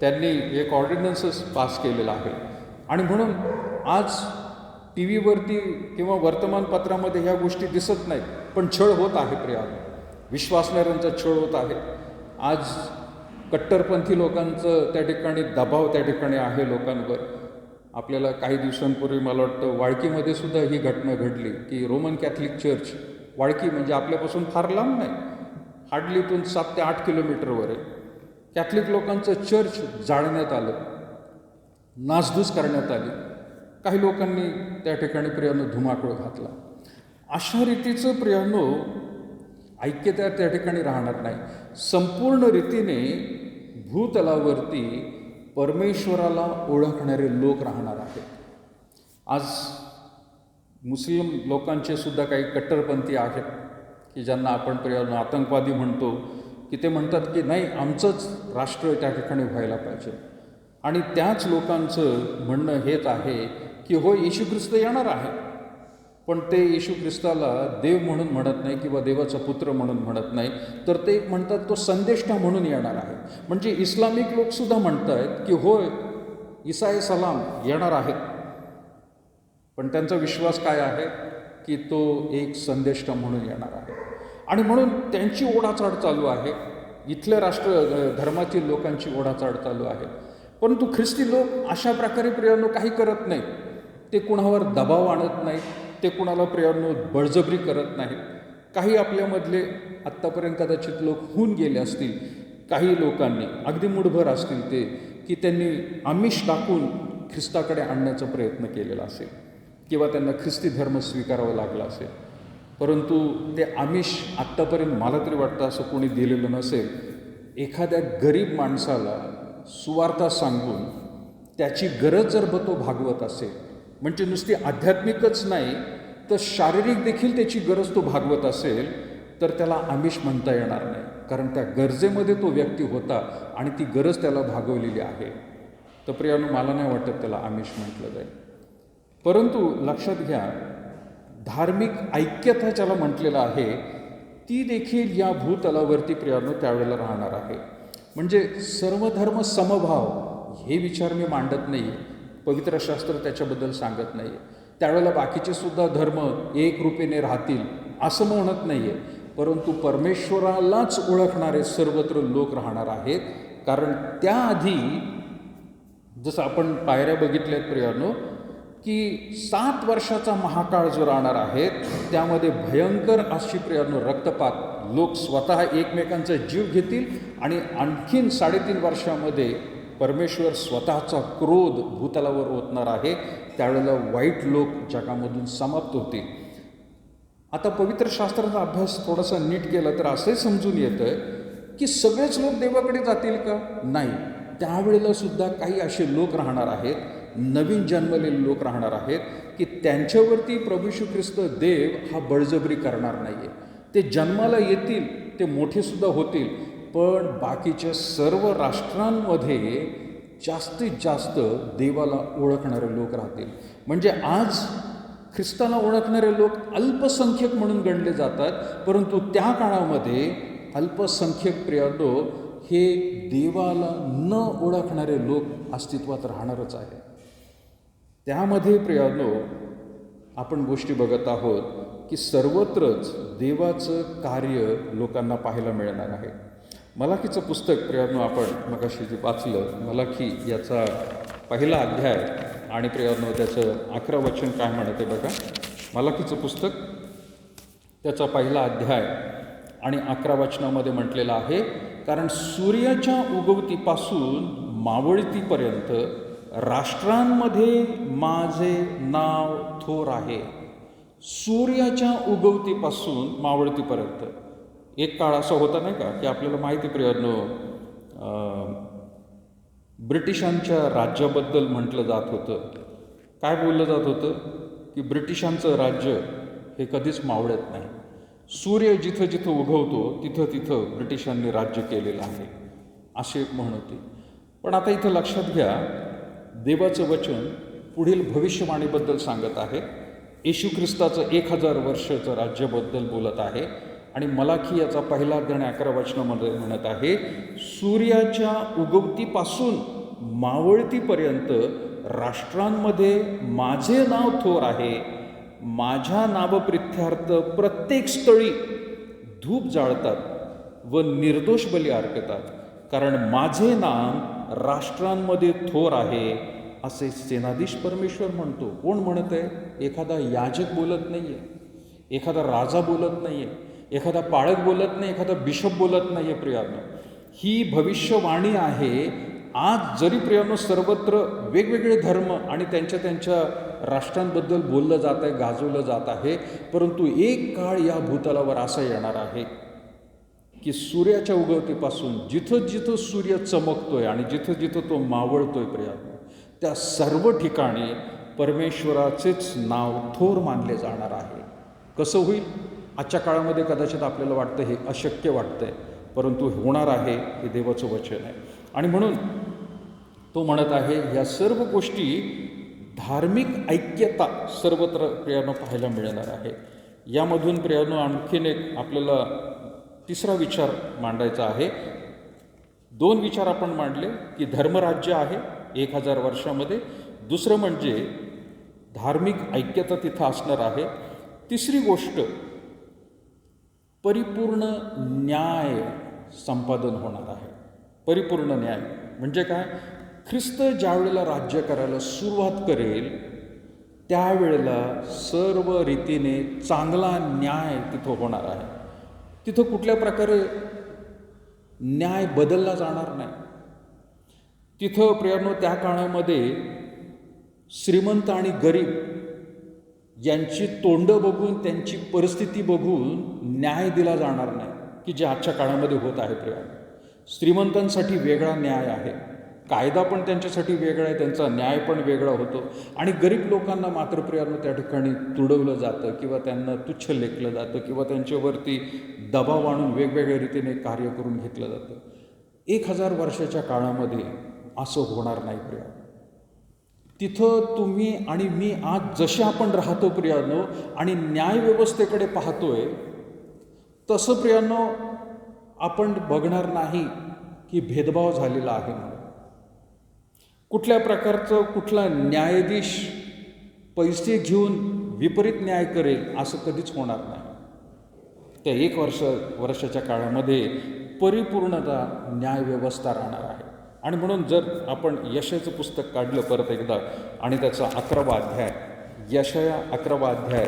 त्यांनी एक ऑर्डिनन्सच पास केलेला आहे. आणि म्हणून आज टी व्हीवरती किंवा वर्तमानपत्रामध्ये ह्या गोष्टी दिसत नाहीत, पण छळ होत आहे प्रियानो. विश्वासणाऱ्यांचा छळ होत आहे. आज कट्टरपंथी लोकांचं त्या ठिकाणी दबाव त्या ठिकाणी आहे लोकांवर. आपल्याला काही दिवसांपूर्वी मला वाटतं वाळकीमध्ये सुद्धा ही घटना घडली की रोमन कॅथलिक चर्च, वाळकी म्हणजे आपल्यापासून फार लांब नाही, हार्डली इथून 7 ते 8 किलोमीटरवर आहे, कॅथलिक लोकांचं चर्च जाळण्यात आलं, नासधूस करण्यात आली. काही लोकांनी त्या ठिकाणी प्रियानो धुमाकूळ घातला. अशा रीतीचं प्रियानो ऐक्यता त्या ठिकाणी राहणार नाही. संपूर्ण रीतीने भूतलावरती परमेश्वराला ओळखणारे लोक राहणार आहेत. आज मुस्लिम लोकांचे सुद्धा काही कट्टरपंथी आहेत की ज्यांना आपण प्रियानो आतंकवादी म्हणतो, की ते म्हणतात की नाही आमचंच राष्ट्र त्या ठिकाणी व्हायला पाहिजे. आणि त्याच लोकांचं म्हणणं हेच आहे की हो येशू ख्रिस्त येणार आहे, पण ते येशू ख्रिस्ताला देव म्हणून म्हणत नाही किंवा देवाचा पुत्र म्हणून म्हणत नाही, तर ते म्हणतात तो संदेष्टा म्हणून येणार आहे. म्हणजे इस्लामिक लोकसुद्धा म्हणत आहेत की होय ईसा सलाम येणार आहेत, पण त्यांचा विश्वास काय आहे की तो एक संदेष्टा म्हणून येणार आहे. आणि म्हणून त्यांची ओढाचाड चालू आहे, इथल्या धर्मातील लोकांची ओढाचाड चालू आहे. परंतु ख्रिस्ती लोक अशा प्रकारे प्रियानो काही करत नाहीत. ते कुणावर दबाव आणत नाहीत, ते कुणाला प्रियानो बळजबरी करत नाहीत. काही आपल्यामधले आत्तापर्यंत कदाचित लोक होऊन गेले असतील, काही लोकांनी अगदी मूठभर असतील ते की त्यांनी आमिष टाकून ख्रिस्ताकडे आणण्याचा प्रयत्न केलेला असेल किंवा त्यांना ख्रिस्ती धर्म स्वीकारावा लागला असेल. परंतु ते आमिष आत्तापर्यंत मला तरी वाटतं असं कोणी दिलेलं नसेल. एखाद्या गरीब माणसाला सुवार्ता सांगून त्याची गरज जर तो भागवत असेल, म्हणजे नुसती आध्यात्मिकच नाही तर शारीरिक देखील त्याची गरज तो भागवत असेल, तर त्याला आमिष म्हणता येणार नाही. कारण त्या गरजेमध्ये तो व्यक्ती होता आणि ती गरज त्याला भागवलेली आहे. तर प्रियानो मला नाही वाटत त्याला आमिष म्हटलं जाईल. परंतु लक्षात घ्या, धार्मिक ऐक्यता ज्याला म्हटलेलं आहे ती देखील या भूतलावरती प्रियानो त्यावेळेला राहणार आहे. म्हणजे सर्वधर्म समभाव हे विचार मी मांडत नाही आहे, पवित्र शास्त्र त्याच्याबद्दल सांगत नाही आहे. त्यावेळेला बाकीचे सुद्धा धर्म एक रूपेने राहतील असं म्हणत नाही आहे, परंतु परमेश्वरालाच ओळखणारे सर्वत्र लोक राहणार आहेत. कारण त्याआधी जसं आपण पायऱ्या बघितल्यात प्रियानो की 7 वर्षाचा महाकाळ जो राहणार आहे त्यामध्ये भयंकर अशी प्रियानो रक्तपात, लोक स्वतः एकमेकांचा जीव घेतील आणि आणखीन 3.5 वर्षामध्ये परमेश्वर स्वतःचा क्रोध भूतलावर ओतणार आहे. त्यावेळेला वाईट लोक जगामधून समाप्त होतील. आता पवित्र शास्त्राचा अभ्यास थोडासा नीट केला तर असंही समजून येतं की सगळेच लोक देवाकडे जातील का? नाही. त्यावेळेला सुद्धा काही असे लोक राहणार आहेत, नवीन जन्मलेले लोक राहणार आहेत की त्यांच्यावरती प्रभू येशू ख्रिस्त देव हा बळजबरी करणार नाही आहे. ते जन्माला येतील, ते मोठे सुद्धा होतील, पण बाकीच्या सर्व राष्ट्रांमध्ये जास्तीत जास्त देवाला ओळखणारे लोक राहतील. म्हणजे आज ख्रिस्ताला ओळखणारे लोक अल्पसंख्यक म्हणून गणले जातात, परंतु त्या काळामध्ये अल्पसंख्यक प्रियानो हे देवाला न ओळखणारे लोक अस्तित्वात राहणारच आहे. त्यामध्ये प्रियानो आपण गोष्टी बघत आहोत की सर्वत्रच देवाचं कार्य लोकांना पाहायला मिळणार आहे. मलाखीचं पुस्तक प्रियानो आपण मगाशी जे वाचलं, मलाखी याचा पहिला अध्याय आणि प्रियानो त्याचं 11 वचन काय म्हणते बघा. मलाखीचं पुस्तक त्याचा पहिला अध्याय आणि 11 वचनामध्ये म्हटलेलं आहे, कारण सूर्याच्या उगवतीपासून मावळतीपर्यंत राष्ट्रांमध्ये माझे नाव थोर आहे. सूर्याच्या उगवतीपासून मावळतीपर्यंत. एक काळ असा होता नाही का की आपल्याला माहिती प्रियानो, ब्रिटिशांच्या राज्याबद्दल म्हटलं जात होतं. काय बोललं जात होतं की ब्रिटिशांचं राज्य हे कधीच मावळत नाही. सूर्य जिथं जिथं उगवतो तिथं तिथं ब्रिटिशांनी राज्य केलेलं आहे, अशी एक म्हण होती. पण आता इथं लक्षात घ्या, देवाचं वचन पुढील भविष्यवाणीबद्दल सांगत आहे. येशू ख्रिस्ताचं 1000 वर्षाचं राज्याबद्दल बोलत आहे. आणि मलाखी याचा पहिला अध्याय 11 वचनामध्ये म्हणत आहे, सूर्याच्या उगवतीपासून मावळतीपर्यंत राष्ट्रांमध्ये माझे नाव थोर आहे. माझ्या नामप्रित्यर्थ प्रत्येक स्थळी धूप जाळतात व निर्दोष बली अर्पतात, कारण माझे नाम राष्ट्रांमध्ये थोर आहे, असे सेनाधीश परमेश्वर म्हणतो. कोण म्हणत आहे? एखादा याजक बोलत नाही आहे, एखादा राजा बोलत नाही आहे, एखादा पाळक बोलत नाही, एखादा बिशप बोलत नाही आहे प्रियानो. ही भविष्यवाणी आहे. आज जरी प्रियानो सर्वत्र वेगवेगळे धर्म आणि त्यांच्या त्यांच्या राष्ट्रांबद्दल बोललं जात आहे, गाजवलं जात आहे, परंतु एक काळ या भूतलावर असा येणार आहे की सूर्याच्या उगवतीपासून जिथं जिथं सूर्य चमकतोय आणि जिथं जिथं तो मावळतोय प्रियानो, त्या सर्व ठिकाणी परमेश्वराचेच नाव थोर मानले जाणार आहे. कसं होईल? आजच्या काळामध्ये कदाचित आपल्याला वाटतं हे अशक्य वाटतंय, परंतु होणार आहे, हे देवाचं वचन आहे. आणि म्हणून तो म्हणत आहे, या सर्व गोष्टी धार्मिक ऐक्यता सर्वत्र प्रियानो पाहायला मिळणार आहे. यामधून प्रियानो आणखीन एक आपल्याला तिसरा विचार मांडायचा आहे. 2 विचार आपण मांडले की धर्मराज्य आहे 1000 वर्षामध्ये. दुसरं म्हणजे धार्मिक ऐक्यता तिथं असणार आहे. तिसरी गोष्ट, परिपूर्ण न्याय संपादन होणार आहे. परिपूर्ण न्याय म्हणजे काय? ख्रिस्त ज्या वेळेला राज्य करायला सुरुवात करेल त्यावेळेला सर्व रीतीने चांगला न्याय तिथं होणार आहे. तिथं कुठल्या प्रकारे न्याय बदलला जाणार नाही. तिथं प्रियानो त्या काळामध्ये श्रीमंत आणि गरीब यांची तोंडं बघून, त्यांची परिस्थिती बघून न्याय दिला जाणार नाही, की जे आजच्या काळामध्ये होत आहे प्रियानो. श्रीमंतांसाठी वेगळा न्याय आहे, कायदा पण त्यांच्यासाठी वेगळा आहे, त्यांचा न्याय पण वेगळा होतो. आणि गरीब लोकांना मात्र प्रियानो त्या ठिकाणी तुडवलं जातं किंवा त्यांना तुच्छ लेखलं जातं किंवा त्यांच्यावरती दबाव आणून वेगवेगळ्या रीतीने कार्य करून घेतलं जातं. 1000 वर्षाच्या काळामध्ये असं होणार नाही प्रियानो. तिथं तुम्ही आणि मी आज जसे आपण राहतो प्रियानो आणि न्यायव्यवस्थेकडे पाहतोय, तसं प्रियानो आपण बघणार नाही की भेदभाव झालेला आहे म्हणून. कुठल्या प्रकारचं कुठला न्यायाधीश पैसे घेऊन विपरीत न्याय करेल असं कधीच होणार नाही. त्या 1 वर्षाच्या काळामध्ये परिपूर्णता न्यायव्यवस्था राहणार आहे. आणि म्हणून जर आपण यशाचं पुस्तक काढलं परत एकदा आणि त्याचा 11वा अध्याय, यशाया 11वा अध्याय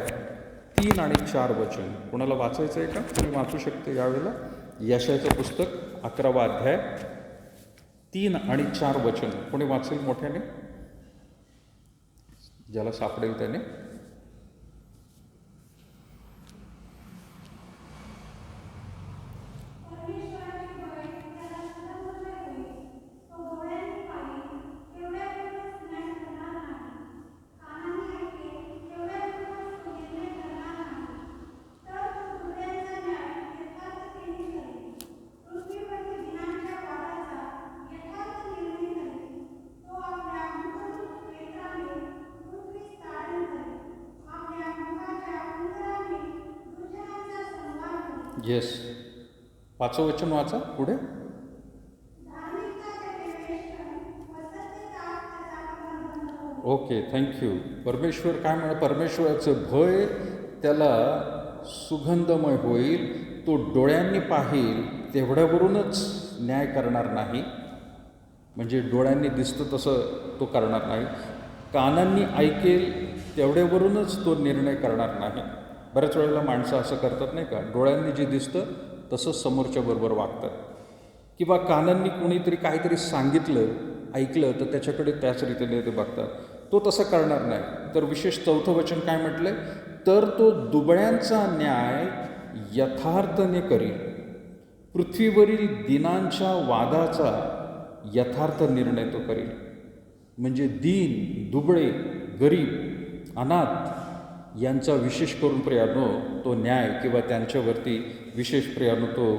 3 आणि 4 वचन, कोणाला वाचायचं आहे का? तुम्ही वाचू शकते यावेळेला. यशाचं पुस्तक 11वा अध्याय 3 आणि 4 वचन कोणी वाचेल मोठ्याने? ज्याला सापडेल त्याने. येस. 5वं वचन वाचा पुढे. Okay, thank you. परमेश्वर काय म्हणा, परमेश्वराचं भय त्याला सुगंधमय होईल. तो डोळ्यांनी पाहील तेवढ्यावरूनच न्याय करणार नाही, म्हणजे डोळ्यांनी दिसतं तसं तो करणार नाही. कानांनी ऐकेल तेवढ्यावरूनच तो निर्णय करणार नाही. बऱ्याच वेळेला माणसं असं करतात नाही का, डोळ्यांनी जे दिसतं तसंच समोरच्या बरोबर वागतात, किंवा कानांनी कोणीतरी काहीतरी सांगितलं ऐकलं तर त्याच्याकडे त्याच रीतीने ते बघतात. तो तसं करणार नाही. तर विशेष 4थं वचन काय म्हटलंय, तर तो दुबळ्यांचा न्याय यथार्थने करील, पृथ्वीवरील दीनांच्या वादाचा यथार्थ निर्णय तो करील. म्हणजे दीन, दुबळे, गरीब, अनाथ यांचा विशेष करून प्रियानो तो न्याय किंवा त्यांच्यावरती विशेष प्रियानो तो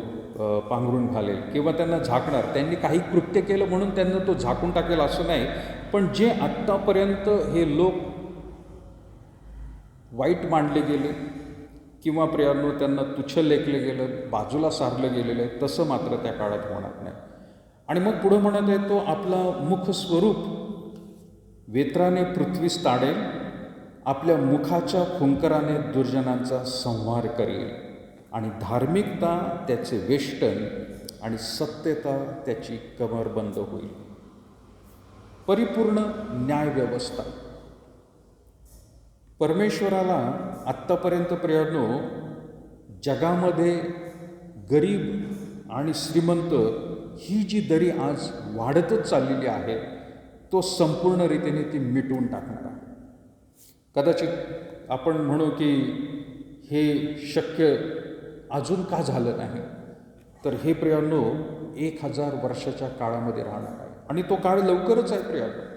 पांघरून घालेल किंवा त्यांना झाकणार. त्यांनी काही कृत्य केलं म्हणून त्यांना तो झाकून टाकेल असं नाही, पण जे आत्तापर्यंत हे लोक वाईट मानले गेले किंवा प्रियानो त्यांना तुच्छ लेखले गेलं, बाजूला सारलं गेलेलं आहे, तसं मात्र त्या काळात होणार नाही. आणि मग पुढं म्हणत आहे, तो आपला मुख स्वरूप वेत्राने पृथ्वीस ताडेल, आपल्या मुखाच्या फुंकराने दुर्जनांचा संहार करेल, आणि धार्मिकता त्याचे वेष्टन आणि सत्यता त्याची कमरबंद होईल. परिपूर्ण न्यायव्यवस्था. परमेश्वराला आत्तापर्यंत प्रियानो जगामध्ये गरीब आणि श्रीमंत ही जी दरी आज वाढतच चाललेली आहे, तो संपूर्ण रीतीने ती मिटवून टाकणार आहे. कदाचित आपण म्हणू की हे शक्य अजून का झालं नाही, तर हे प्रियानो 1000 वर्षाच्या काळामध्ये राहणार आहे, आणि तो काळ लवकरच आहे प्रियानो.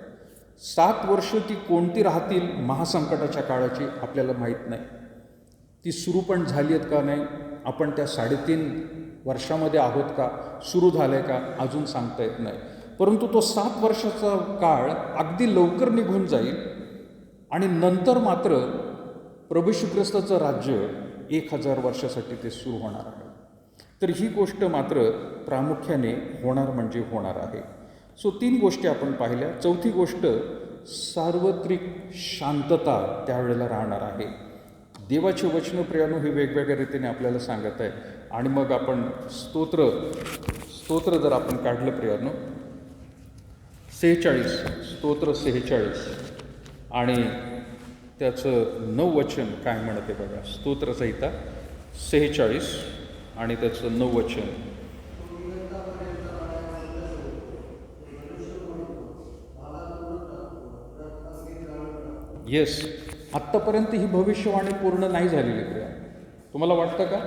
7 वर्ष ती कोणती राहतील महासंकटाच्या काळाची आपल्याला माहीत नाही. ती सुरू पण झाली आहेत का नाही, आपण त्या 3.5 वर्षामध्ये आहोत का, सुरू झालं का, अजून सांगता येत नाही. परंतु तो 7 वर्षाचा काळ अगदी लवकर निघून जाईल, आणि नंतर मात्र प्रभू श्री ख्रिस्ताचं राज्य 1000 वर्षासाठी ते सुरू होणार आहे. तर ही गोष्ट मात्र प्रामुख्याने होणार म्हणजे होणार आहे. सो 3 गोष्टी आपण पाहिल्या. 4थी गोष्ट, सार्वत्रिक शांतता त्यावेळेला राहणार आहे. देवाचे वचन प्रियानो हे वेगवेगळ्या रीतीने आपल्याला सांगत आहे. आणि मग आपण स्तोत्र जर आपण काढलं प्रियानो 46, स्तोत्र 46 आणि त्याचं 9 वचन काय म्हणते बघा. स्तोत्रसंहिता 46 आणि त्याचं 9 वचन. येस, आत्तापर्यंत ही भविष्यवाणी पूर्ण नाही झालेली प्रिया. तुम्हाला वाटतं का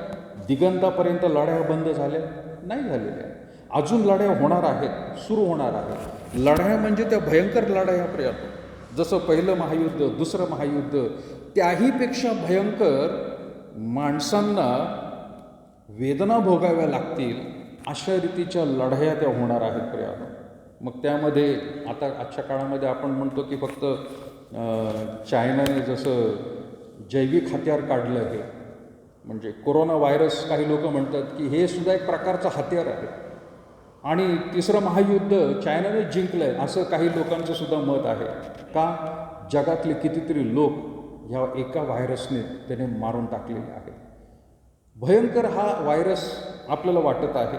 दिगंतापर्यंत लढाया बंद झाल्या? नाही झालेल्या. अजून लढाया होणार आहेत, सुरू होणार आहेत. लढाया म्हणजे त्या भयंकर लढाया प्रिया. जसं पहिलं महायुद्ध, दुसरं महायुद्ध, त्याहीपेक्षा भयंकर माणसांना वेदना भोगाव्या लागतील अशा रीतीच्या लढाया त्या होणार आहेत प्रिया. मग त्यामध्ये आता आजच्या काळामध्ये आपण म्हणतो की फक्त चायनाने जसं जैविक हत्यार काढलं आहे, म्हणजे कोरोना व्हायरस, काही लोक म्हणतात की हे सुद्धा एक प्रकारचं हत्यार आहे, आणि 3रं महायुद्ध चायनाने जिंकलं आहे असं काही लोकांचं सुद्धा मत आहे. का? जगातले कितीतरी लोक ह्या एका व्हायरसने त्याने मारून टाकलेले आहेत. भयंकर हा व्हायरस आपल्याला वाटत आहे,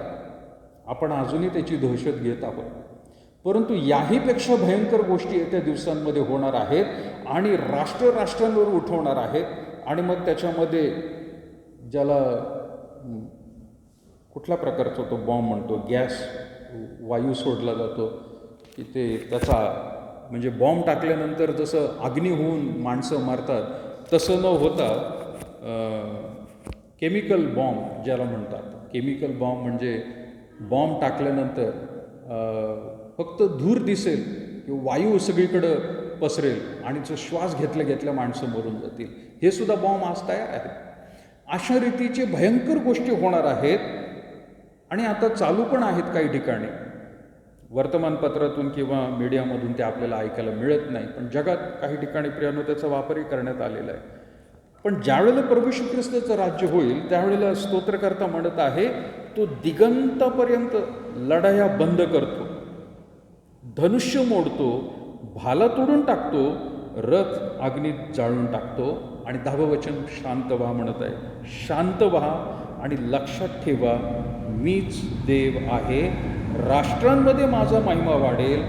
आपण अजूनही त्याची दहशत घेत आहोत, परंतु याहीपेक्षा भयंकर गोष्टी येत्या दिवसांमध्ये होणार आहेत आणि राष्ट्रांवर उठवणार आहेत. आणि मग त्याच्यामध्ये ज्याला कुठल्या प्रकारचा तो बॉम्ब म्हणतो, गॅस वायू सोडला जातो की ते त्याचा म्हणजे बॉम्ब टाकल्यानंतर जसं अग्नी होऊन माणसं मारतात तसं न होता केमिकल बॉम्ब ज्याला म्हणतात. केमिकल बॉम्ब म्हणजे बॉम्ब टाकल्यानंतर फक्त धूर दिसेल किंवा वायू सगळीकडं पसरेल आणि जो श्वास घेतल्या माणसं मरून जातील. हे सुद्धा बॉम्ब आज तयार आहेत. अशा रीतीचे भयंकर गोष्टी होणार आहेत आणि आता चालू पण आहेत काही ठिकाणी. वर्तमानपत्रातून किंवा मीडियामधून ते आपल्याला ऐकायला मिळत नाही, पण जगात काही ठिकाणी प्रियानो त्याचा वापरही करण्यात आलेला आहे. पण ज्यावेळेला प्रभू श्री ख्रिस्ताचं राज्य होईल त्यावेळेला स्तोत्रकर्ता म्हणत आहे, तो दिगंतापर्यंत लढाया बंद करतो, धनुष्य मोडतो, भाला तोडून टाकतो, रथ अग्नीत जाळून टाकतो. आणि 10वं वचन शांत व्हा म्हणत आहे. शांत व्हा आणि लक्षात ठेवा, मीच देव आहे. राष्ट्रांमध्ये माझा महिमा वाढेल,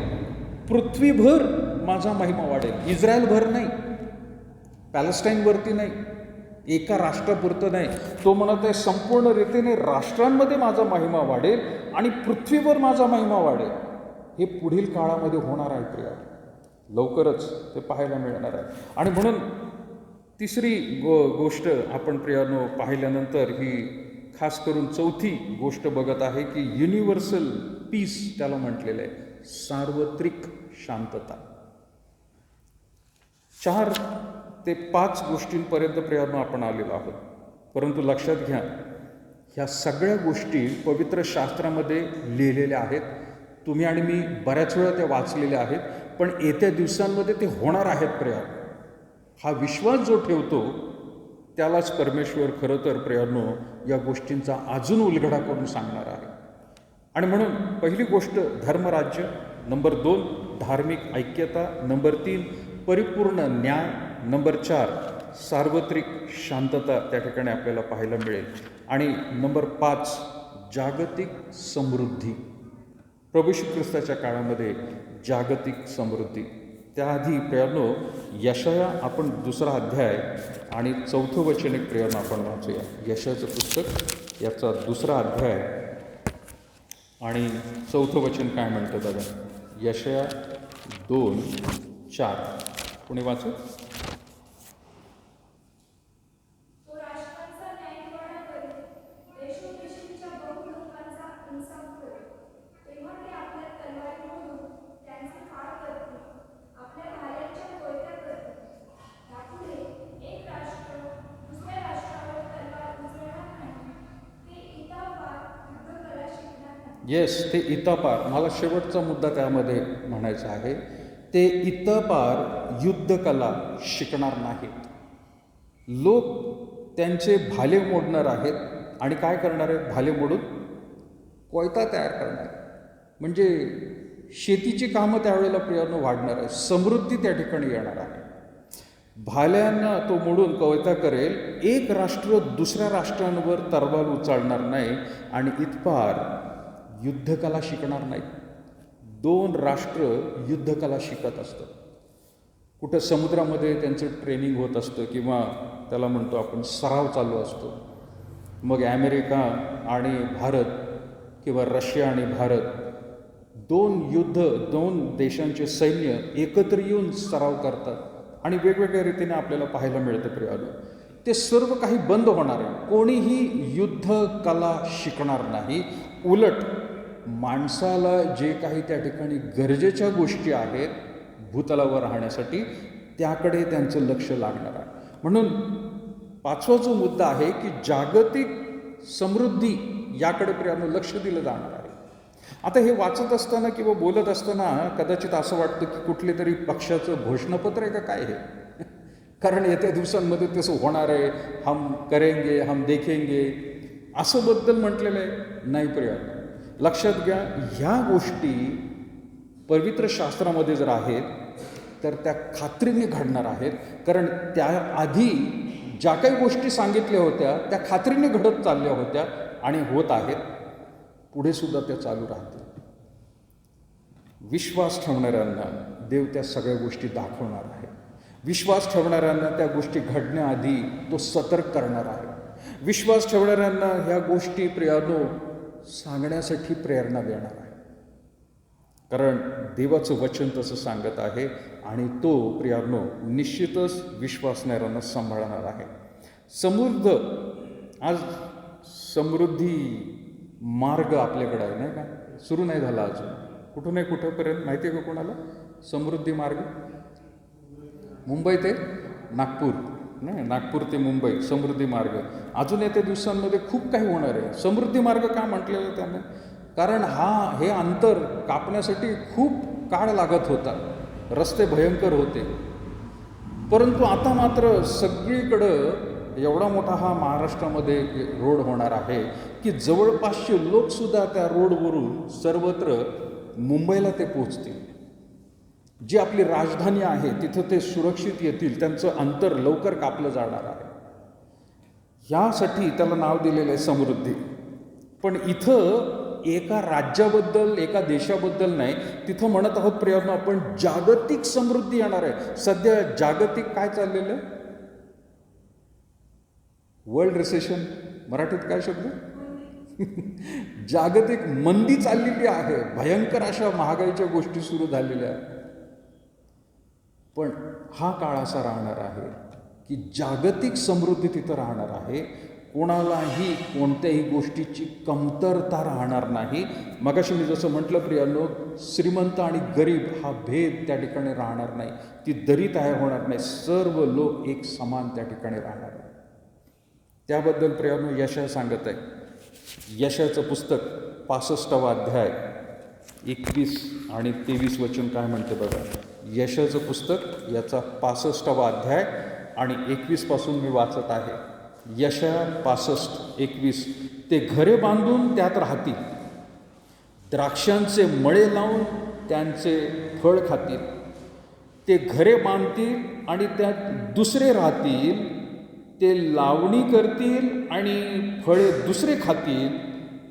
पृथ्वीभर माझा महिमा वाढेल. इस्रायलभर नाही, पॅलेस्टाईनवरती नाही, एका राष्ट्रापुरतं नाही. तो म्हणत आहे संपूर्ण रीतीने राष्ट्रांमध्ये माझा महिमा वाढेल आणि पृथ्वीवर माझा महिमा वाढेल. हे पुढील काळामध्ये होणार आहे प्रिया, लवकरच ते पाहायला मिळणार आहे. आणि म्हणून तिसरी गोष्ट आपण प्रियानो पाहिल्यानंतर ही खास करून चौथी गोष्ट बघत आहे की युनिव्हर्सल पीस त्याला म्हटलेलं आहे, सार्वत्रिक शांतता. 4 ते 5 गोष्टींपर्यंत प्रियानो आपण आलेलो आहोत. परंतु लक्षात घ्या, ह्या सगळ्या गोष्टी पवित्र शास्त्रामध्ये लिहिलेल्या आहेत. तुम्ही आणि मी बऱ्याच वेळा त्या वाचलेल्या आहेत, पण येत्या दिवसांमध्ये ते होणार आहेत प्रियानो. हा विश्वास जो ठेवतो त्यालाच परमेश्वर खरं तर प्रियानो या गोष्टींचा अजून उलगडा करून सांगणार आहे. आणि म्हणून पहिली गोष्ट धर्मराज्य, नंबर 2 धार्मिक ऐक्यता, नंबर 3 परिपूर्ण न्याय, नंबर 4 सार्वत्रिक शांतता त्या ठिकाणी आपल्याला पाहायला मिळेल. आणि नंबर 5 जागतिक समृद्धी. प्रभू श्री ख्रिस्ताच्या काळामध्ये जागतिक समृद्धी. त्याआधी प्रियानो यशाया आपण 2रा अध्याय आणि 4थं वचन एक प्रियानो आपण वाचूया. यशायाचं पुस्तक याचा 2रा अध्याय आणि 4थं वचन काय म्हणतं बघा. यशाया 2:4 कोणी वाचू? येस, ते इतापार. मला शेवटचा मुद्दा त्यामध्ये म्हणायचा आहे. ते इतापार युद्धकला शिकणार नाहीत. लोक त्यांचे भाले मोडणार आहेत आणि काय करणार आहेत? भाले मोडून कोयता तयार करणार. म्हणजे शेतीची कामं त्यावेळेला प्रियानो वाढणार आहे, समृद्धी त्या ठिकाणी येणार आहे. भाल्यांना तो मोडून कोयता करेल. एक राष्ट्र दुसऱ्या राष्ट्रांवर तरवार उचलणार नाही आणि इतपार युद्धकला शिकणार नाही. 2 राष्ट्र युद्धकला शिकत असतात. कुठं समुद्रामध्ये त्यांचं ट्रेनिंग होत असतं किंवा त्याला म्हणतो आपण सराव चालू असतो. मग अमेरिका आणि भारत किंवा रशिया आणि भारत 2 देशांचे सैन्य एकत्र येऊन सराव करतात आणि वेगवेगळ्या रीतीने आपल्याला पाहायला मिळतं प्रियानो. ते सर्व काही बंद होणार आहे. कोणीही युद्धकला शिकणार नाही. उलट माणसाला जे काही त्या ठिकाणी गरजेच्या गोष्टी आहेत भूतलावर राहण्यासाठी त्याकडे त्यांचं लक्ष लागणार आहे. म्हणून 5वा जो मुद्दा आहे की जागतिक समृद्धी याकडे प्रियानो लक्ष दिलं जाणार आहे. आता हे वाचत असताना किंवा बोलत असताना कदाचित असं वाटतं की कुठले तरी पक्षाचं घोषणापत्र आहे का काय हे? कारण येत्या दिवसांमध्ये तसं होणार आहे, हम करेंगे, हम देखेंगे असं बद्दल म्हटलेलं आहे. नाही प्रियानो, लक्षात घ्या, ह्या गोष्टी पवित्र शास्त्रामध्ये जर आहेत तर त्या खात्रीने घडणार आहेत. कारण त्याआधी ज्या काही गोष्टी सांगितल्या होत्या त्या खात्रीने घडत चालल्या होत्या आणि होत आहेत, पुढे सुद्धा त्या चालू राहतील. विश्वास ठेवणाऱ्यांना देव त्या सगळ्या गोष्टी दाखवणार आहे. विश्वास ठेवणाऱ्यांना त्या गोष्टी घडण्याआधी तो सतर्क करणार आहे. विश्वास ठेवणाऱ्यांना ह्या गोष्टी प्रियानो सांगण्यासाठी प्रेरणा देणार आहे. कारण देवाचं वचन तसं सांगत आहे आणि तो प्रियानो निश्चितच विश्वासणाऱ्यांना सांभाळणार आहे. आज समृद्धी मार्ग आपल्याकडे आहे, नाही का? सुरू नाही झाला अजून. कुठून आहे कुठंपर्यंत माहिती आहे का कोणाला? समृद्धी मार्ग मुंबई ते नागपूर, नाही नागपूर ते मुंबई समृद्धी मार्ग. अजून येत्या दिवसांमध्ये खूप काही होणार आहे. समृद्धी मार्ग का म्हटलेलं त्याने? कारण हे अंतर कापण्यासाठी खूप काळ लागत होता. रस्ते भयंकर होते. परंतु आता मात्र सगळीकडं एवढा मोठा हा महाराष्ट्रामध्ये रोड होणार आहे की जवळपासचे लोकसुद्धा त्या रोडवरून सर्वत्र मुंबईला ते पोहोचतील. जी आपली राजधानी आहे तिथं ते सुरक्षित येतील, त्यांचं अंतर लवकर कापलं जाणार आहे. ह्यासाठी त्याला नाव दिलेलं आहे समृद्धी. पण इथं एका राज्याबद्दल, एका देशाबद्दल नाही, तिथं म्हणत आहोत प्रियांनो आपण जागतिक समृद्धी येणार आहे. सध्या जागतिक काय चाललेलं आहे? वर्ल्ड रिसेशन, मराठीत काय शब्द? जागतिक मंदी चाललेली आहे. भयंकर अशा महागाईच्या गोष्टी सुरू झालेल्या आहेत. पण हा काळ असा राहणार आहे की जागतिक समृद्धी तिथं राहणार आहे. कोणालाही कोणत्याही गोष्टीची कमतरता राहणार नाही. मगाशी मी जसं म्हटलं प्रियांनो, श्रीमंत आणि गरीब हा भेद त्या ठिकाणी राहणार नाही, ती दरी तयार होणार नाही. सर्व लोक एक समान त्या ठिकाणी राहणार आहे. त्याबद्दल प्रियांनो यशा सांगत आहे. यशाचं पुस्तक 65वा अध्याय 21 आणि 23 वचन काय म्हणते बघा. यशाचं पुस्तक याचा 65वा अध्याय आणि 21 पासून मी वाचत आहे. यशा 65:21. ते घरे बांधून त्यात राहतील, द्राक्षांचे मळे लावून त्यांचे फळ खातील. ते घरे बांधतील आणि त्यात दुसरे राहतील, ते लावणी करतील आणि फळे दुसरे खातील,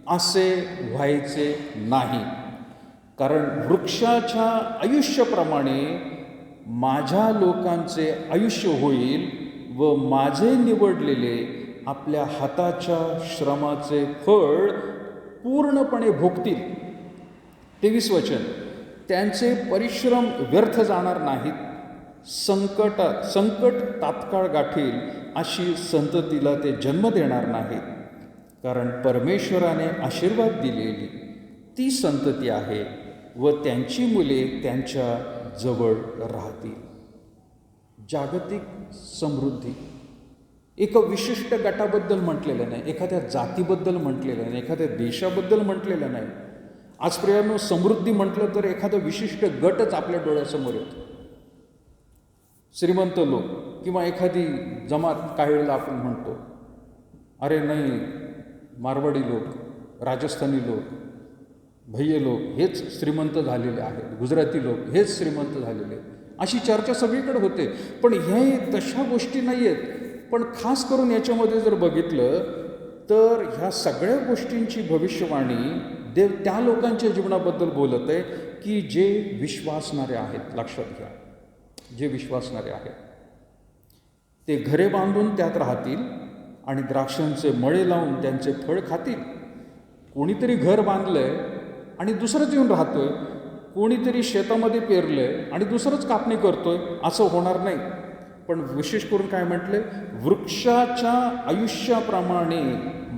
असे व्हायचे नाही. कारण वृक्षाच्या आयुष्याप्रमाणे माझ्या लोकांचे आयुष्य होईल व माझे निवडलेले आपल्या हाताच्या श्रमाचे फळ पूर्णपणे भोगतील. 23 वचन. त्यांचे परिश्रम व्यर्थ जाणार नाहीत. संकट तात्काळ गाठील अशी संततीला ते जन्म देणार नाहीत. कारण परमेश्वराने आशीर्वाद दिलेली ती संतती आहे व त्यांची मुले त्यांच्या जवळ राहतील. जागतिक समृद्धी एका विशिष्ट गटाबद्दल म्हटलेलं नाही, एखाद्या जातीबद्दल म्हटलेलं नाही, एखाद्या देशाबद्दल म्हटलेलं नाही. आज प्रियांनो समृद्धी म्हटलं तर एखादा विशिष्ट गटच आपल्या डोळ्यासमोर येतो. श्रीमंत लोक किंवा एखादी जमात काही वेळेला आपण म्हणतो, अरे नाही मारवाडी लोक, राजस्थानी लोक, भैये लोक हेच श्रीमंत झालेले आहेत, गुजराती लोक हेच श्रीमंत झालेले, अशी चर्चा सगळीकडे होते. पण हे तशा गोष्टी नाही आहेत. पण खास करून याच्यामध्ये जर बघितलं तर ह्या सगळ्या गोष्टींची भविष्यवाणी देव त्या लोकांच्या जीवनाबद्दल बोलत आहे की जे विश्वासणारे आहेत. लक्षात घ्या, जे विश्वासणारे आहेत. ते घरे बांधून त्यात राहतील आणि द्राक्षांचे मळे लावून त्यांचे फळ खातील. कोणीतरी घर बांधलंय आणि दुसरंच येऊन राहतोय, कोणीतरी शेतामध्ये पेरलंय आणि दुसरंच कापणी करतोय, असं होणार नाही. पण विशेष करून काय म्हटले, वृक्षाच्या आयुष्याप्रमाणे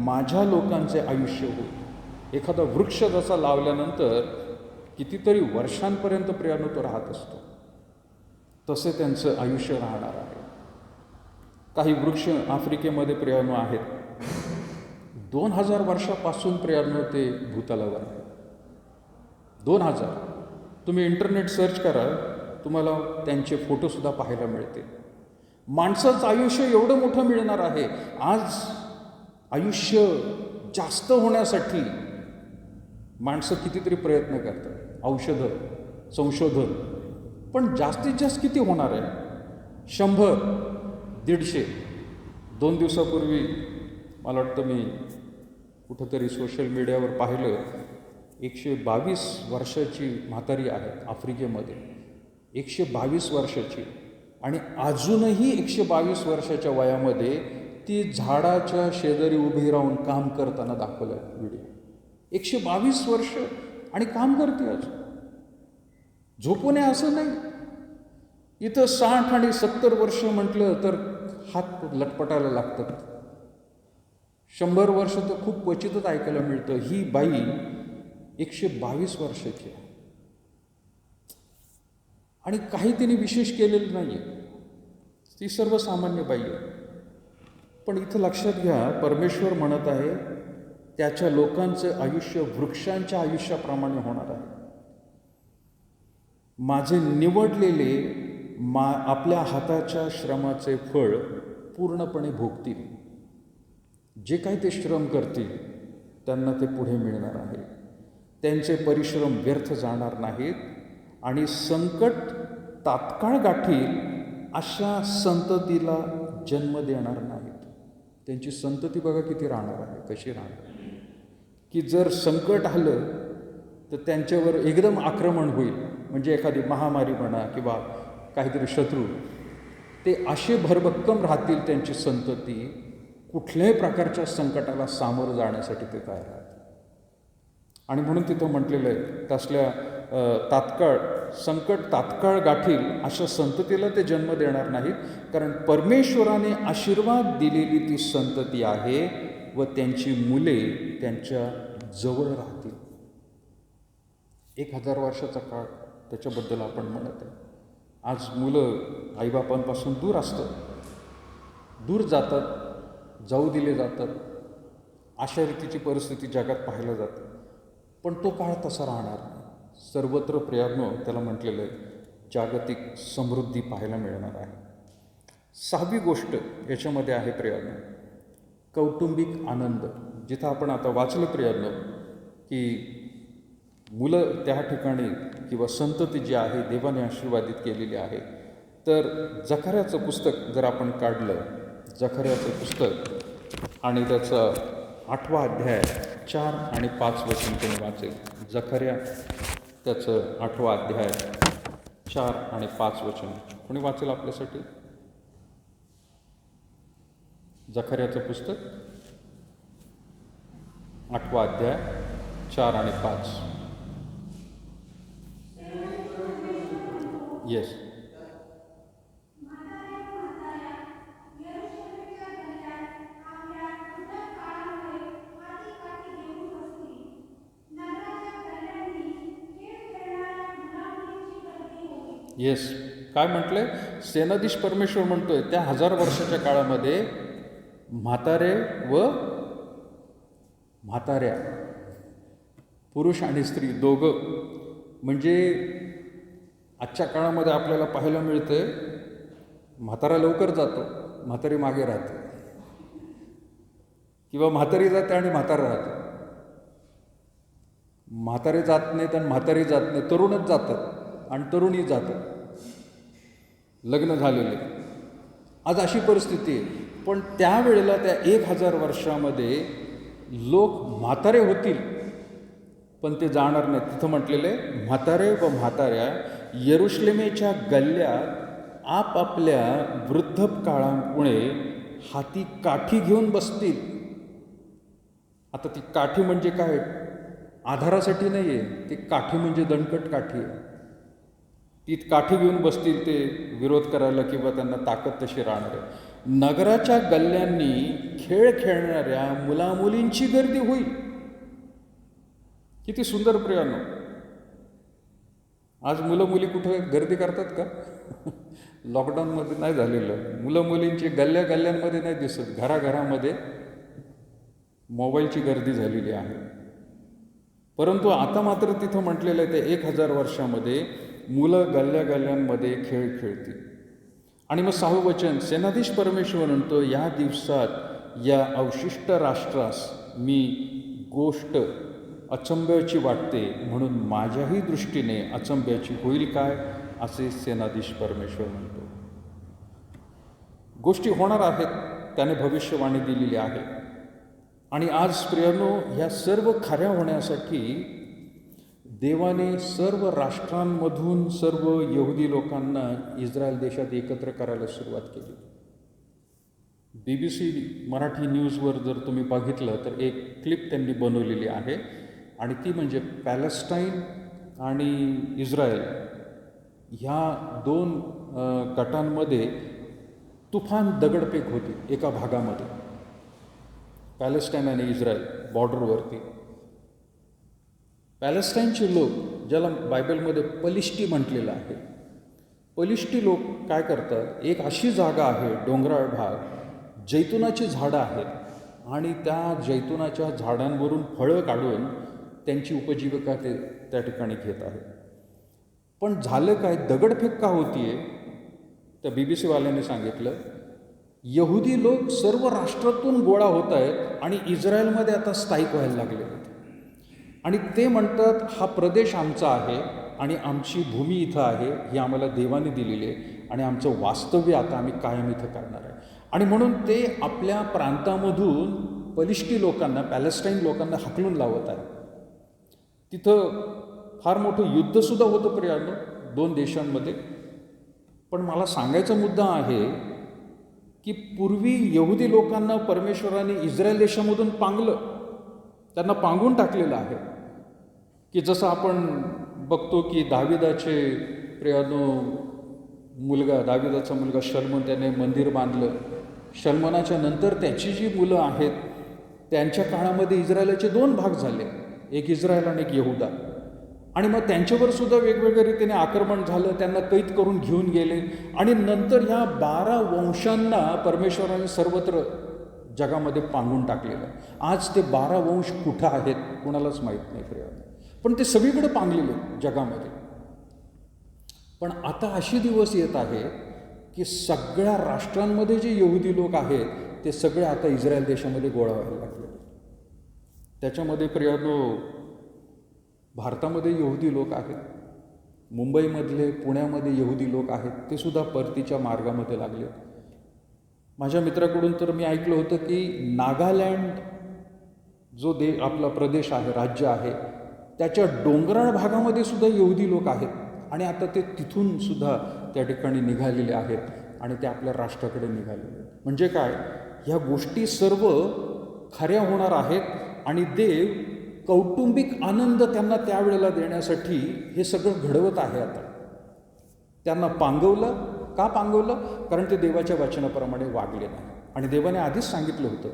माझ्या लोकांचे आयुष्य होईल. एखादा वृक्ष जसा लावल्यानंतर कितीतरी वर्षांपर्यंत प्रियांनो तो राहत असतो, तसे त्यांचं आयुष्य राहणार आहे. काही वृक्ष आफ्रिकेमध्ये प्रियांनो आहेत, 2000 वर्षापासून प्रियांनो ते भूतलावर आहेत. 2000. तुम्ही इंटरनेट सर्च करा, तुम्हाला त्यांचे फोटोसुद्धा पाहायला मिळते. माणसाचं आयुष्य एवढं मोठं मिळणार आहे. आज आयुष्य जास्त होण्यासाठी माणसं कितीतरी प्रयत्न करतात, औषधं, संशोधन. पण जास्तीत जास्त किती होणार आहे? 100, 150. 2 दिवसापूर्वी मला वाटतं मी कुठंतरी सोशल मीडियावर पाहिलं, 122 वर्षाची म्हातारी आहे आफ्रिकेमध्ये, 122 वर्षाची. आणि अजूनही 122 वर्षाच्या वयामध्ये ती झाडाच्या शेजारी उभी राहून काम करताना दाखवलं व्हिडिओ. 122 वर्ष आणि काम करते आज. झोपू नये असं नाही. इथं 60 आणि 70 वर्ष म्हटलं तर हात लटपटायला लागतात. 100 वर्ष तर खूप क्वचितच ऐकायला मिळतं. ही बाई 122 वर्षाची आहे आणि काही तिने विशेष केलेलं नाही आहे. ती सर्वसामान्य बाई आहे. पण इथं लक्षात घ्या, परमेश्वर म्हणत आहे त्याच्या लोकांचं आयुष्य वृक्षांच्या आयुष्याप्रमाणे होणार आहे. माझे निवडलेले आपल्या हाताच्या श्रमाचे फळ पूर्णपणे भोगतील. जे काही ते श्रम करतील त्यांना ते पुढे मिळणार आहे. त्यांचे परिश्रम व्यर्थ जाणार नाहीत आणि संकट तात्काळ गाठील अशा संततीला जन्म देणार नाहीत. त्यांची संतती बघा किती राहणार आहे, कशी राहणार, की जर संकट आलं तर त्यांच्यावर एकदम आक्रमण होईल. म्हणजे एखादी महामारी म्हणा किंवा काहीतरी शत्रू, ते असे भरभक्कम राहतील त्यांची संतती, कुठल्याही प्रकारच्या संकटाला सामोरं जाण्यासाठी ते तयार राहतील. आणि म्हणून तिथं म्हटलेलं आहे, तसल्या संकट तात्काळ गाठील अशा संततीला ते जन्म देणार नाहीत, कारण परमेश्वराने आशीर्वाद दिलेली ती संतती आहे व त्यांची मुले त्यांच्या जवळ राहतील. 1000 वर्षाचा काळ त्याच्याबद्दल आपण म्हणत आहे. आज मुलं आईबापांपासून दूर असतात, दूर जातात, जाऊ दिले जातात. अशा रीतीची परिस्थिती जगात पाहायला जाते. पण तो काळ तसा राहणार नाही. सर्वत्र प्रियांनो, त्याला म्हटलेलं आहे जागतिक समृद्धी पाहायला मिळणार आहे. 6वी गोष्ट याच्यामध्ये आहे प्रियांनो, कौटुंबिक आनंद. जिथं आपण आता वाचलं प्रियांनो की मुलं त्या ठिकाणी किंवा संतती जी आहे देवाने आशीर्वादित केलेली आहे. तर जकर्याचं पुस्तक जर आपण काढलं, जकर्याचं पुस्तक आणि त्याचा 8वा अध्याय 4 आणि 5 वचन कोणी वाचेल. जकर्या त्याचं 8वा अध्याय 4 आणि 5 वचन कोणी वाचेल आपल्यासाठी? जकर्याचं पुस्तक 8वा अध्याय 4 आणि 5. येस. येस. काय म्हटलंय? सेनाधीश परमेश्वर म्हणतोय त्या 1000 वर्षाच्या काळामध्ये म्हातारे व म्हाताऱ्या, पुरुष आणि स्त्री दोघं, म्हणजे आजच्या काळामध्ये आपल्याला पाहायला मिळते म्हातारा लवकर जातो, म्हातारी मागे राहते, किंवा म्हातारी जाते आणि म्हातारा राहते. म्हातारे जात नाहीत आणि म्हातारी जात नाही, तरुणच जातात आणि तरुणी जातात, लग्न झालेले. आज अशी परिस्थिती आहे. पण त्यावेळेला त्या 1000 वर्षामध्ये लोक म्हातारे होतील पण ते जाणार नाहीत. तिथं म्हटलेले म्हातारे व म्हाताऱ्या यरुशलेमेच्या गल्ल्यात आपापल्या वृद्धकाळामुळे हाती काठी घेऊन बसतील. आता ती काठी म्हणजे काय? आधारासाठी नाही आहे, ती काठी म्हणजे दणकट काठी आहे. ती काठी घेऊन बसतील ते विरोध करायला किंवा त्यांना ताकद तशी राहणार आहे. नगराच्या गल्ल्यांनी खेळ खेळणाऱ्या मुलामुलींची गर्दी होईल. किती सुंदर प्रियांनो. आज मुलं मुली कुठे गर्दी करतात का? लॉकडाऊनमध्ये नाही झालेलं. मुलं मुलींची गल्ल्यांमध्ये नाही दिसत, घराघरामध्ये मोबाईलची गर्दी झालेली आहे. परंतु आता मात्र तिथं म्हटलेलं आहे ते 1000 वर्षामध्ये मुलं गल्ल्यांमध्ये खेळ खेळतील. आणि मग 6वं वचन, सेनाधीश परमेश्वर म्हणतो या दिवसात या अवशिष्ट राष्ट्रास मी गोष्ट अचंब्याची वाटते, म्हणून माझ्याही दृष्टीने अचंब्याची होईल काय, असे सेनाधीश परमेश्वर म्हणतो. गोष्टी होणार आहेत, त्याने भविष्यवाणी दिलेली आहे. आणि आज प्रियांनो, ह्या सर्व खऱ्या होण्यासाठी देवाने सर्व राष्ट्रांमधून सर्व यहुदी लोकांना इस्रायल देशात एकत्र करायला सुरुवात केली. BBC मराठी न्यूजवर जर तुम्ही बघितलं तर एक क्लिप त्यांनी बनवलेली आहे, आणि ती म्हणजे पॅलेस्टाईन आणि इस्रायल ह्या 2 गटांमध्ये तुफान दगडफेक होती एका भागामध्ये, पॅलेस्टाईन आणि इस्रायल बॉर्डरवरती. पॅलेस्टाईनचे लोक, ज्याला बायबलमध्ये पलिष्टी म्हटलेलं आहे, पलिष्टी लोक काय करतात, एक अशी जागा आहे डोंगराळ भाग, जैतुनाची झाडं आहेत आणि त्या जैतुनाच्या झाडांवरून फळं काढून त्यांची उपजीविका ते त्या ठिकाणी घेत आहेत. पण झालं काय, दगडफेक का होतीये? तर BBC वाल्यांनी सांगितलं, यहुदी लोक सर्व राष्ट्रातून गोळा होत आहेत आणि इस्रायलमध्ये आता स्थायिक व्हायला लागले आहेत आणि ते म्हणतात हा प्रदेश आमचा आहे आणि आमची भूमी इथं आहे, ही आम्हाला देवाने दिलेली आहे आणि आमचं वास्तव्य आता आम्ही कायम इथं करणार आहे. आणि म्हणून ते आपल्या प्रांतामधून पलिष्टी लोकांना, पॅलेस्टाईन लोकांना हाकलून लावत आहे. तिथं फार मोठं युद्धसुद्धा होतं प्रियानो दोन देशांमध्ये. पण मला सांगायचा मुद्दा आहे की पूर्वी यहुदी लोकांना परमेश्वराने इस्रायल देशामधून पांगलं, त्यांना पांगून टाकलेलं आहे. की जसं आपण बघतो की दाविदाचे प्रियानो दाविदाचा मुलगा शल्मोन, त्याने मंदिर बांधलं. शल्मोनाच्या नंतर त्याची जी मुलं आहेत त्यांच्या काळामध्ये इस्रायलाचे 2 भाग झाले, एक इस्रायल आणि एक यहुदा. आणि मग त्यांच्यावर सुद्धा वेगवेगळ्या रीतीने आक्रमण झालं, त्यांना कैद करून घेऊन गेले आणि नंतर ह्या 12 वंशांना परमेश्वराने सर्वत्र जगामध्ये पांगून टाकलेलं. आज ते 12 वंश कुठं आहेत कुणालाच माहीत नाही प्रिया, पण ते सगळीकडे पांगलेले जगामध्ये. पण आता अशी दिवस येत आहे की सगळ्या राष्ट्रांमध्ये जे यहुदी लोक आहेत ते सगळे आता इस्रायल देशामध्ये गोळा व्हायला लागले. त्याच्यामध्ये प्रियानो भारतामध्ये यहुदी लोक आहेत, मुंबईमधले पुण्यामध्ये यहुदी लोक आहेत, ते सुद्धा परतीच्या मार्गामध्ये लागले. माझ्या मित्राकडून तर मी ऐकलं होतं की नागालँड जो आपला प्रदेश आहे, राज्य आहे, त्याच्या डोंगराळ भागामध्ये सुद्धा यहुदी लोक आहेत आणि आता ते तिथून सुद्धा त्या ठिकाणी निघालेले आहेत आणि ते आपल्या राष्ट्राकडे निघालेले आहेत. म्हणजे काय, ह्या गोष्टी सर्व खऱ्या होणार आहेत आणि देव कौटुंबिक आनंद त्यांना त्यावेळेला देण्यासाठी हे सगळं घडवत आहे. आता त्यांना पांगवलं. का पांगवलं? कारण ते देवाच्या वचनाप्रमाणे वागले नाही. आणि देवाने आधीच सांगितलं होतं,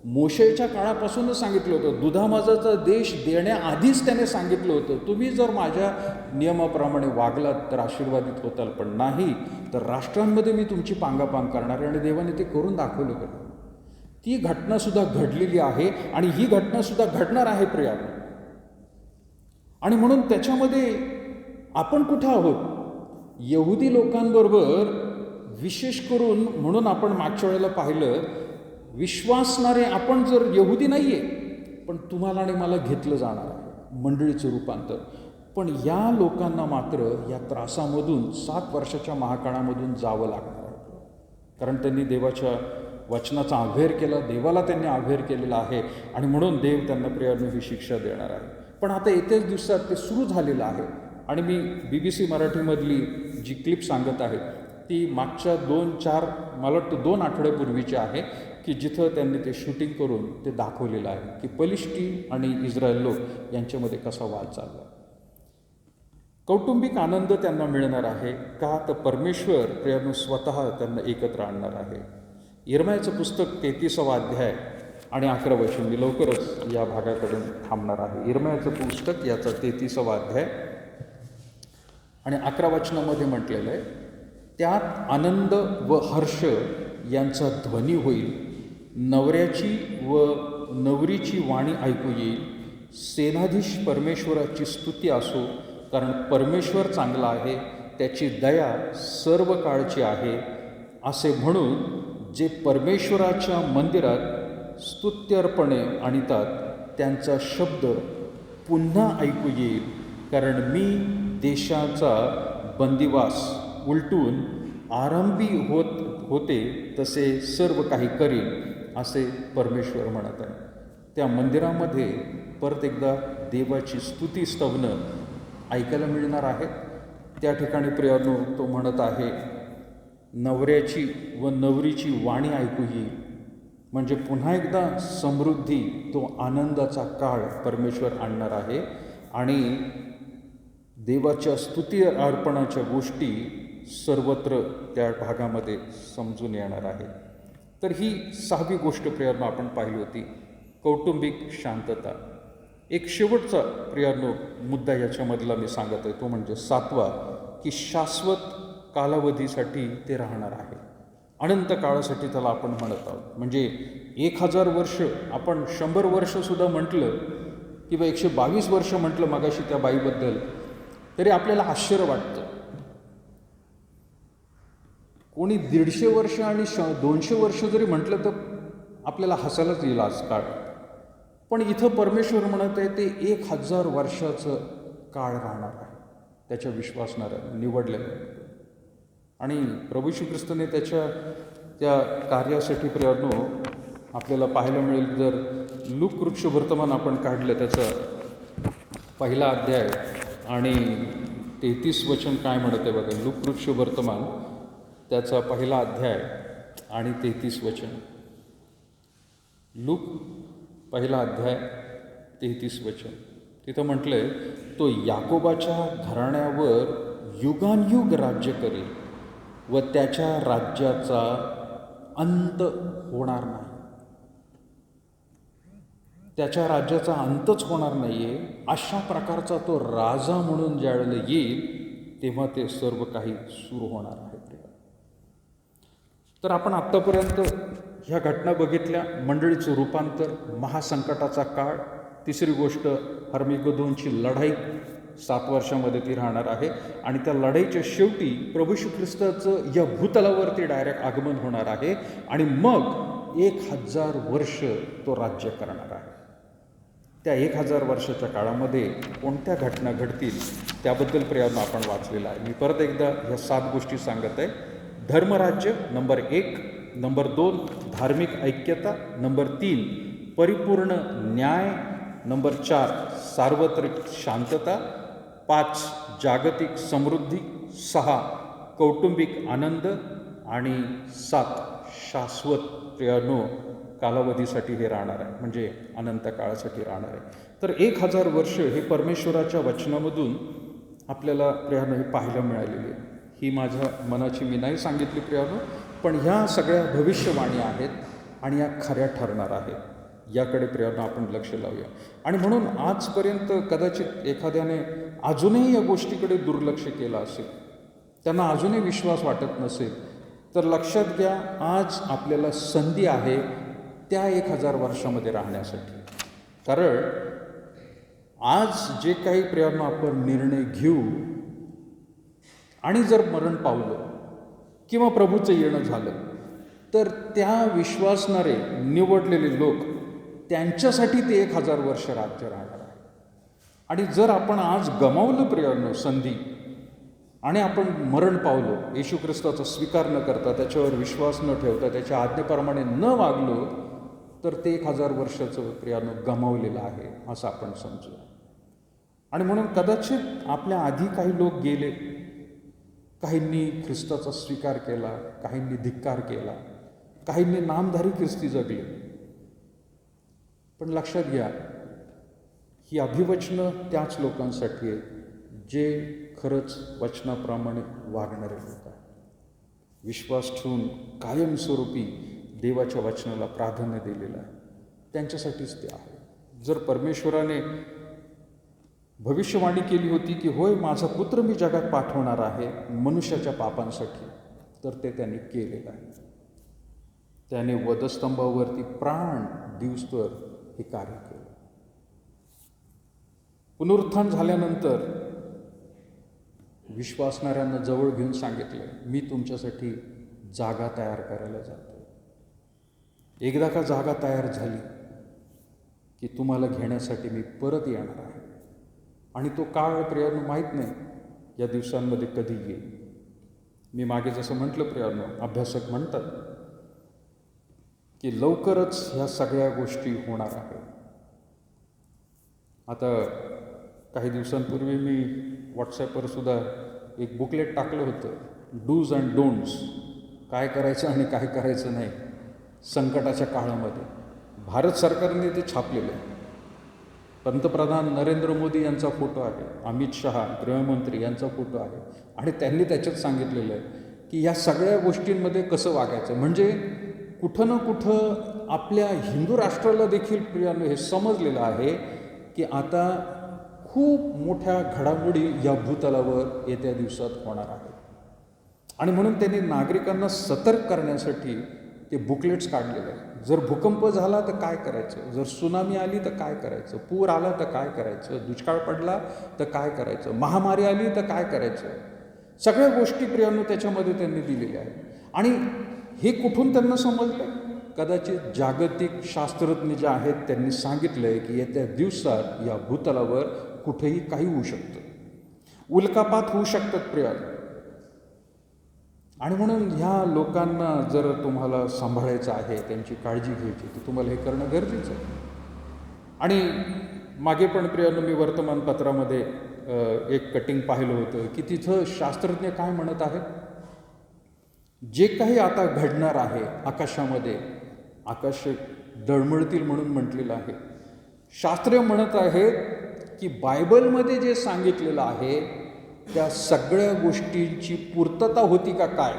मोशेच्या काळापासूनच सांगितलं होतं, दुधामाजाचा देश देण्याआधीच त्याने सांगितलं होतं, तुम्ही जर माझ्या नियमाप्रमाणे वागलात तर आशीर्वादित होताल, पण नाही तर राष्ट्रांमध्ये मी तुमची पांगापांग करणार आहे. आणि देवाने ते करून दाखवलं होतं. ती घटनासुद्धा घडलेली आहे आणि ही घटनासुद्धा घडणार आहे प्रिया. आणि म्हणून त्याच्यामध्ये आपण कुठं आहोत? यहुदी लोकांबरोबर विशेष करून, म्हणून आपण मागच्या वेळेला पाहिलं, विश्वासणारे आपण जर यहुदी नाही आहे पण तुम्हाला आणि मला घेतलं जाणार आहे मंडळीचं रूपांतर. पण या लोकांना मात्र या त्रासामधून 7 वर्षाच्या महाकाळामधून जावं लागणार आहे. कारण त्यांनी देवाच्या वचनाचा अव्हेर केला, देवाला त्यांनी अव्हेर केलेला आहे आणि म्हणून देव त्यांना प्रियानो ही शिक्षा देणार आहे. पण आता येत्याच दिवसात ते सुरू झालेलं आहे. आणि मी BBC मराठीमधली जी क्लिप सांगत आहे ती मागच्या 2-4 मला वाटतं 2 आठवड्यापूर्वीची आहे की जिथं त्यांनी ते शूटिंग करून ते दाखवलेलं आहे की पलिष्टी आणि इस्रायल लोक यांच्यामध्ये कसा वाद चालला. कौटुंबिक आनंद त्यांना मिळणार आहे. का? तर परमेश्वर प्रियानो स्वतः त्यांना एकत्र आणणार आहे. यिर्मयाचं पुस्तक 33वा अध्याय आणि 11 वचन, मी लवकरच या भागाकडून थांबणार आहे. यिर्मयाचं पुस्तक याचा 33वा अध्याय आणि 11 वचनामध्ये म्हटलेलं आहे, त्यात आनंद व हर्ष यांचा ध्वनी होईल, नवऱ्याची व नवरीची वाणी ऐकू येईल, सेनाधीश परमेश्वराची स्तुती असो, कारण परमेश्वर चांगला आहे, त्याची दया सर्व काळची आहे. असे म्हणून जे परमेश्वराच्या मंदिरात स्तुत्यर्पणे आणतात त्यांचा शब्द पुन्हा ऐकू येईल, कारण मी देशाचा बंदिवास उलटून आरंभी होते तसे सर्व काही करीन, असे परमेश्वर म्हणत आहे. त्या मंदिरामध्ये परत एकदा देवाची स्तुती स्तवनं ऐकायला मिळणार आहेत. त्या ठिकाणी प्रियानो तो म्हणत आहे, नवऱ्याची व नवरीची वाणी ऐकू येईल. म्हणजे पुन्हा एकदा समृद्धी, तो आनंदाचा काळ परमेश्वर आणणार आहे आणि देवाच्या स्तुती अर्पणाच्या गोष्टी सर्वत्र त्या भागामध्ये समजून येणार आहे. तर ही 6वी गोष्ट प्रियानो आपण पाहिली होती, कौटुंबिक शांतता. एक शेवटचा प्रियानो मुद्दा याच्यामधला मी सांगत आहे, तो म्हणजे 7वा, की शाश्वत कालावधीसाठी ते राहणार आहे. अनंत काळासाठी त्याला आपण म्हणत आहोत. म्हणजे 1000 वर्ष, आपण 100 वर्षसुद्धा म्हटलं किंवा 122 वर्ष म्हटलं मगाशी त्या बाईबद्दल, तरी आपल्याला आश्चर्य वाटतं. कोणी 150 वर्ष आणि 200 वर्ष जरी म्हटलं तर आपल्याला हसायलाच येईल आजकाल. पण इथं परमेश्वर म्हणत आहे ते 1000 वर्षाचं काळ राहणार आहे त्याच्या विश्वासणाऱ्या निवडलेल्या. आणि प्रभू श्री ख्रिस्ताने त्याच्या त्या कार्यासाठी प्रियानो आपल्याला पाहायला मिळेल. जर लूक वृक्ष वर्तमान आपण काढलं त्याचा पहिला अध्याय आणि 33 वचन काय म्हणत आहे बघा. लूक वृक्ष वर्तमान त्याचा पहिला अध्याय आणि 33 वचन. लूक पहिला अध्याय 33 वचन. तिथं म्हटलंय तो याकोबाच्या घराण्यावर युगानयुग राज्य करेल व त्याच्या राज्याचा अंत होणार नाही. त्याच्या राज्याचा अंतच होणार नाहीये. अशा प्रकारचा तो राजा म्हणून ज्यावेळेला येईल तेव्हा ते सर्व काही सुरू होणार आहे. तर आपण आत्तापर्यंत ह्या घटना बघितल्या. मंडळीचं रूपांतर, महासंकटाचा काळ, तिसरी गोष्ट हर्मिगदोनची लढाई 7 वर्षामध्ये ती राहणार आहे आणि त्या लढाईच्या शेवटी प्रभू श्री ख्रिस्ताचं या भूतलावरती डायरेक्ट आगमन होणार आहे आणि मग 1000 वर्ष तो राज्य करणार आहे. त्या 1000 वर्षाच्या काळामध्ये कोणत्या घटना घडतील त्याबद्दल प्रियानं आपण वाचलेलं आहे. मी परत एकदा ह्या 7 गोष्टी सांगत आहे. धर्मराज्य नंबर 1, नंबर 2 धार्मिक ऐक्यता, नंबर 3 परिपूर्ण न्याय, नंबर 4 सार्वत्रिक शांतता, 5 जागतिक समृद्धी, 6 कौटुंबिक आनंद आणि 7 शाश्वत प्रियानो कालावधीसाठी हे राहणार आहे, म्हणजे अनंत काळासाठी राहणार आहे. तर 1000 वर्ष हे परमेश्वराच्या वचनामधून आपल्याला प्रियानो हे पाहायला मिळालेली आहे. ही माझ्या मनाची मी नाही सांगितली प्रियानो, पण ह्या सगळ्या भविष्यवाणी आहेत आणि या खऱ्या ठरणार आहेत. याकडे प्रियानो आपण लक्ष लावूया. आणि म्हणून आजपर्यंत कदाचित एखाद्याने अजूनही या गोष्टीकडे दुर्लक्ष केलं असेल, त्यांना अजूनही विश्वास वाटत नसेल, तर लक्षात घ्या आज आपल्याला संधी आहे त्या 1000 वर्षामध्ये राहण्यासाठी. कारण आज जे काही प्रियानो आपण निर्णय घेऊ आणि जर मरण पावलं किंवा प्रभूचं येणं झालं तर त्या विश्वासणारे निवडलेले लोक त्यांच्यासाठी ते 1000 वर्ष राज्य राहणार आहे. आणि जर आपण आज गमावलं प्रियानो संधी आणि आपण मरण पावलो, येशू ख्रिस्ताचा स्वीकार न करता, त्याच्यावर विश्वास न ठेवता, त्याच्या आज्ञेप्रमाणे न वागलो, तर ते 1000 वर्षाचं प्रियानो गमावलेलं आहे असं आपण समजूया. आणि म्हणून कदाचित आपल्या आधी काही लोक गेले, काहींनी ख्रिस्ताचा स्वीकार केला, काहींनी धिक्कार केला, काहींनी नामधारी ख्रिस्ती जगले. पण लक्षात घ्या ही अभिवचनं त्याच लोकांसाठी आहेत जे खरंच वचनाप्रमाणे वागणारे लोक आहेत, विश्वास ठेवून कायमस्वरूपी देवाच्या वचनाला प्राधान्य दिलेलं आहे, त्यांच्यासाठीच ते आहे. जर परमेश्वराने भविष्यवाणी केली होती की होय माझा पुत्र मी जगात पाठवणार आहे मनुष्याच्या पापांसाठी, तर ते त्यांनी केलेलं आहे. त्याने वधस्तंभावरती प्राण दिवसभर हे कार्य केलं. पुनरुत्थान झाल्यानंतर विश्वासणाऱ्यांना जवळ घेऊन सांगितलं मी तुमच्यासाठी जागा तयार करायला जातो. एकदा का जागा तयार झाली की तुम्हाला घेण्यासाठी मी परत येणार आहे. आणि तो काळ प्रियानो माहीत नाही या दिवसांमध्ये कधी येईल. मी मागे जसं म्हटलं प्रियानो, अभ्यासक म्हणतात की लवकरच ह्या सगळ्या गोष्टी होणार आहेत. आता काही दिवसांपूर्वी मी व्हॉट्सॲपवर सुद्धा एक बुकलेट टाकलं होतं, डूज अँड डोंट्स, काय करायचं आणि काय करायचं नाही संकटाच्या काळामध्ये. भारत सरकारने ते छापलेलं आहे. पंतप्रधान नरेंद्र मोदी यांचा फोटो आहे, अमित शहा गृहमंत्री यांचा फोटो आहे आणि त्यांनी त्याच्यात सांगितलेलं आहे की या सगळ्या गोष्टींमध्ये कसं वागायचं. म्हणजे कुठं ना कुठं आपल्या हिंदू राष्ट्राला देखील प्रियानो हे समजलेलं आहे की आता खूप मोठ्या घडामोडी या भूतलावर येत्या दिवसात होणार आहेत. आणि म्हणून त्यांनी नागरिकांना सतर्क करण्यासाठी ते बुकलेट्स काढलेले आहे. जर भूकंप झाला तर काय करायचं, जर सुनामी आली तर काय करायचं, पूर आला तर काय करायचं, दुष्काळ पडला तर काय करायचं, महामारी आली तर काय करायचं, सगळ्या गोष्टी प्रियानो त्याच्यामध्ये त्यांनी दिलेल्या आहेत. आणि हे कुठून त्यांना समजलं? कदाचित जागतिक शास्त्रज्ञ जे आहेत त्यांनी सांगितलं आहे की येत्या दिवसात या भूतलावर कुठेही काही होऊ शकतं, उल्कापात होऊ शकतात प्रियाल. आणि म्हणून ह्या लोकांना जर तुम्हाला सांभाळायचं आहे, त्यांची काळजी घ्यायची, तर तुम्हाला हे करणं गरजेचं आहे. आणि मागे पण प्रियानो मी वर्तमानपत्रामध्ये एक कटिंग पाहिलं होतं की तिथं शास्त्रज्ञ काय म्हणत आहेत, जे काही आता घडणार आहे आकाशामध्ये, आकाश डळमळतील म्हणून म्हटलेलं आहे. शास्त्रीय म्हणत आहेत की बायबलमध्ये जे सांगितलेलं आहे त्या सगळ्या गोष्टींची पूर्तता होती का काय,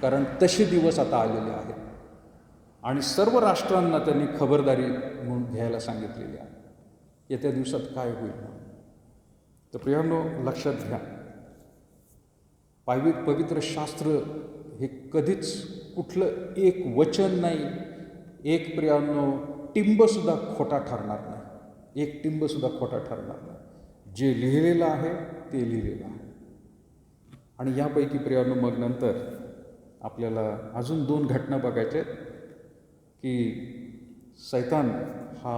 कारण तसे दिवस आता आलेले आहेत. आणि सर्व राष्ट्रांना त्यांनी खबरदारी म्हणून घ्यायला सांगितलेली आहे येत्या दिवसात काय होईल म्हणून. तर प्रियांनो लक्षात घ्या, पवित्र शास्त्र हे कधीच कुठलं एक वचन नाही, एक प्रियांनो टिंबसुद्धा खोटा ठरणार नाही, एक टिंबसुद्धा खोटा ठरणार नाही. जे लिहिलेलं आहे ते लिहिलेलं आहे. आणि यापैकी प्रियांनो मग नंतर आपल्याला अजून 2 घटना बघायच्या आहेत की सैतान हा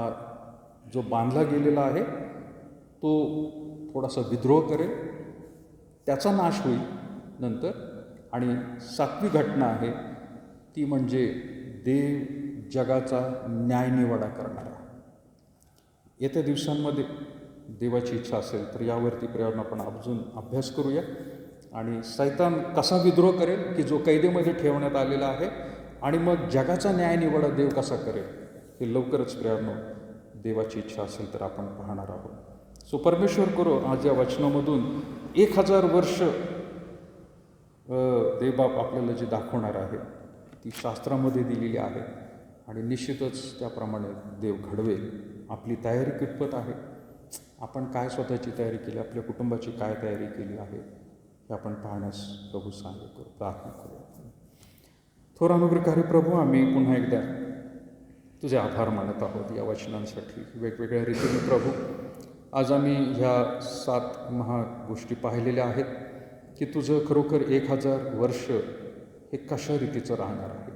जो बांधला गेलेला आहे तो थोडासा विद्रोह करेल, त्याचा नाश होईल नंतर. आणि 7वी घटना आहे ती म्हणजे देव जगाचा न्यायनिवाडा करणारा. येत्या दिवसांमध्ये देवाची इच्छा असेल तर यावरती प्रियांनो आपण अजून अभ्यास करूया. आणि सैतान कसा विद्रोह करेल की जो कैदेमध्ये ठेवण्यात आलेला आहे, आणि मग जगाचा न्यायनिवाडा देव कसा करेल हे लवकरच प्रियांनो देवाची इच्छा असेल तर आपण पाहणार आहोत. सो परमेश्वर करो आज या वचनामधून 1000 वर्ष देवबाप आपल्याला जे दाखवणार आहे ती शास्त्रामध्ये दिलेली आहे. आणि निश्चितच त्याप्रमाणे देव घडवेल. आपली तयारी कितपत आहे, आपण काय स्वतःची तयारी केली, आपल्या कुटुंबाची काय तयारी केली आहे हे आपण पाहण्यास प्रभू सांगतो. प्रार्थना करूया. थोर अनुग्रहकारी प्रभू, आम्ही पुन्हा एकदा तुझे आभार मानत आहोत या वचनांसाठी. वेगवेगळ्या रीतीने प्रभू आज आम्ही ह्या 7 महागोष्टी पाहिलेल्या आहेत की तुझं खरोखर 1000 वर्ष हे कशा रीतीचं राहणार आहे.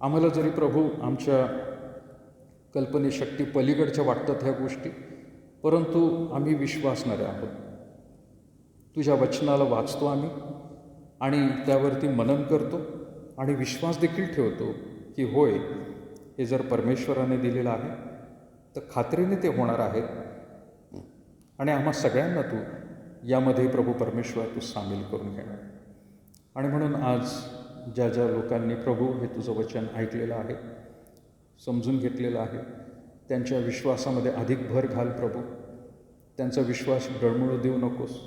आम्हाला जरी प्रभू आमच्या कल्पनेशक्ती पलीकडच्या वाटतात ह्या गोष्टी, परंतु आम्ही विश्वासणारे आहोत. तुझ्या वचनाला वाचतो आम्ही आणि त्यावरती मनन करतो आणि विश्वास देखील ठेवतो की होय, हे जर परमेश्वराने दिलेलं आहे तर खात्रीने ते होणार आहेत. आणि आम्हा सगळ्यांना तू यामध्ये प्रभू परमेश्वर तू सामील करून घेणार. आणि म्हणून आज ज्या ज्या लोकांनी प्रभू हे तुझं वचन ऐकलेलं आहे, समजून घेतलेलं आहे, त्यांच्या विश्वासामध्ये अधिक भर घाल प्रभू. त्यांचा विश्वास डळमळू देऊ नकोस.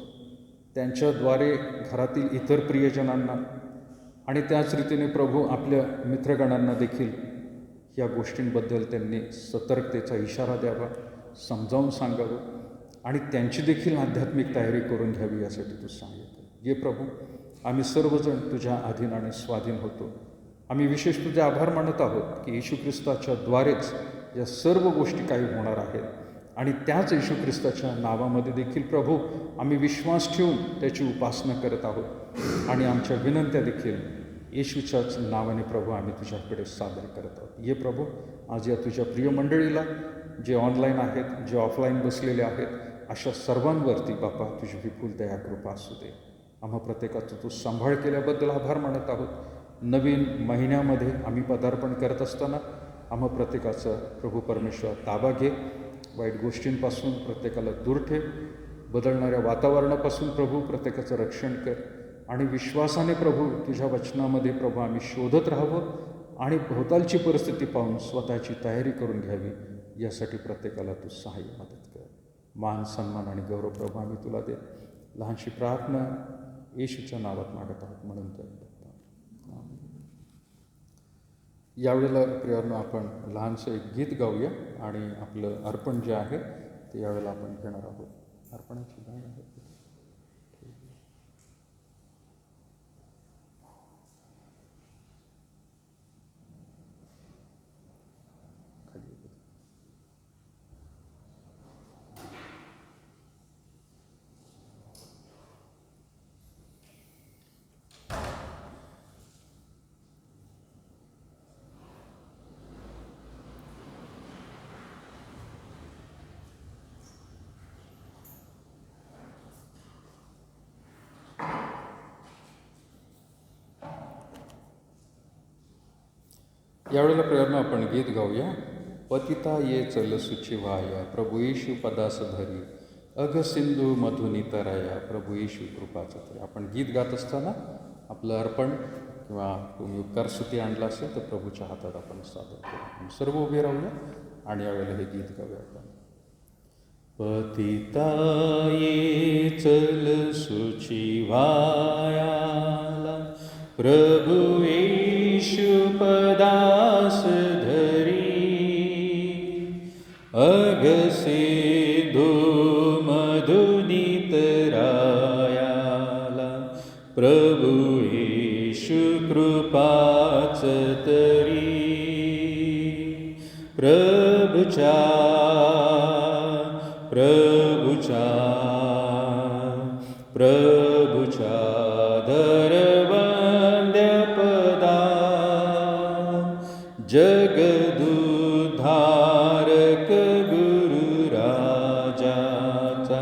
त्यांच्याद्वारे घरातील इतर प्रियजनांना आणि त्याच रीतीने प्रभू आपल्या मित्रगणांना देखील या गोष्टींबद्दल त्यांनी सतर्कतेचा इशारा द्यावा, समजावून सांगावं आणि त्यांची देखील आध्यात्मिक तयारी करून घ्यावी यासाठी तू सांगितलं. ये प्रभू, आम्ही सर्वजण तुझ्या अधीन आणि स्वाधीन होतो. आम्ही विशेष तुझे आभार मानत आहोत की येशू ख्रिस्ताच्या द्वारेच या सर्व गोष्टी काही होणार आहेत. आणि त्याच येशू ख्रिस्ताच्या नावामध्ये देखील प्रभू आम्ही विश्वास ठेवून त्याची उपासना करत आहोत. आणि आमच्या विनंत्या देखील येशूच्याच नावाने प्रभू आम्ही तुझ्याकडे सादर करत आहोत. ये प्रभू, आज या तुझ्या प्रिय मंडळीला, जे ऑनलाईन आहेत, जे ऑफलाईन बसलेले आहेत, अशा सर्वांवरती बापा तुझी विपुल दया कृपा असू दे. आम्हा प्रत्येकाचा तू सांभाळ केल्याबद्दल आभार मानत आहोत. नवीन महिन्यामध्ये आम्ही पदार्पण करत असताना आम्हा प्रत्येकाचा प्रभू परमेश्वर ताबा घे. वाईट गोष्टींपासून प्रत्येकाला दूर ठेव. बदलणाऱ्या वातावरणापासून प्रभू प्रत्येकाचं रक्षण कर. आणि विश्वासाने प्रभू तुझ्या वचनामध्ये प्रभू आम्ही शोधत राहावं आणि भोवतालची परिस्थिती पाहून स्वतःची तयारी करून घ्यावी, यासाठी प्रत्येकाला तू सहाय्य मदत कर. मान, सन्मान आणि गौरव प्रभू आम्ही तुला दे. लहानशी प्रार्थना येशूच्या नावात मागत आहोत म्हणून तर. यावेळेला प्रियांनो आपण लहानसं एक गीत गाऊया आणि आपलं अर्पण जे आहे ते यावेळेला आपण घेणार आहोत. अर्पणाची गाणं आहे. यावेळेला प्रेरणा आपण गीत गाऊया. पतिता ये चल सुची वाया, प्रभू येशू पदास धरी, अग सिंधू मधुनितराया, प्रभू येशू कृपाच तरी. आपण गीत गात असताना आपलं अर्पण किंवा तुम्ही उपकार स्तुती आणला असेल तर प्रभूच्या हातात आपण सादर करू. आपण सर्व उभे राहूया आणि यावेळेला हे गीत गाऊया आपण. पतिता ये चल सुची वायाला, प्रभु येशू पदास धरी, अग सिंधू मधुनितरायाला, प्रभु येशू कृपाच तरी. प्रभुच्या धरवंद्यपदा, जगदुद्धारक गुरुराजाचा,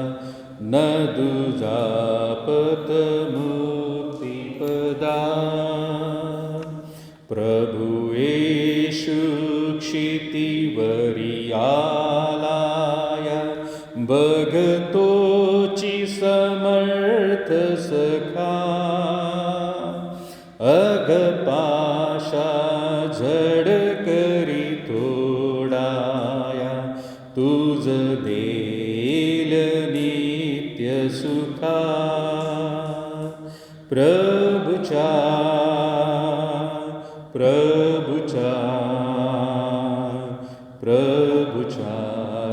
न दुजापत मुक्तिपदा. प्रभु येशू क्षितिवरी आलाया, भगतोची समर्थ सखा, अग पाशा झड करी तोडाया, तुझ देल नित्य सुखा. प्रभुच्या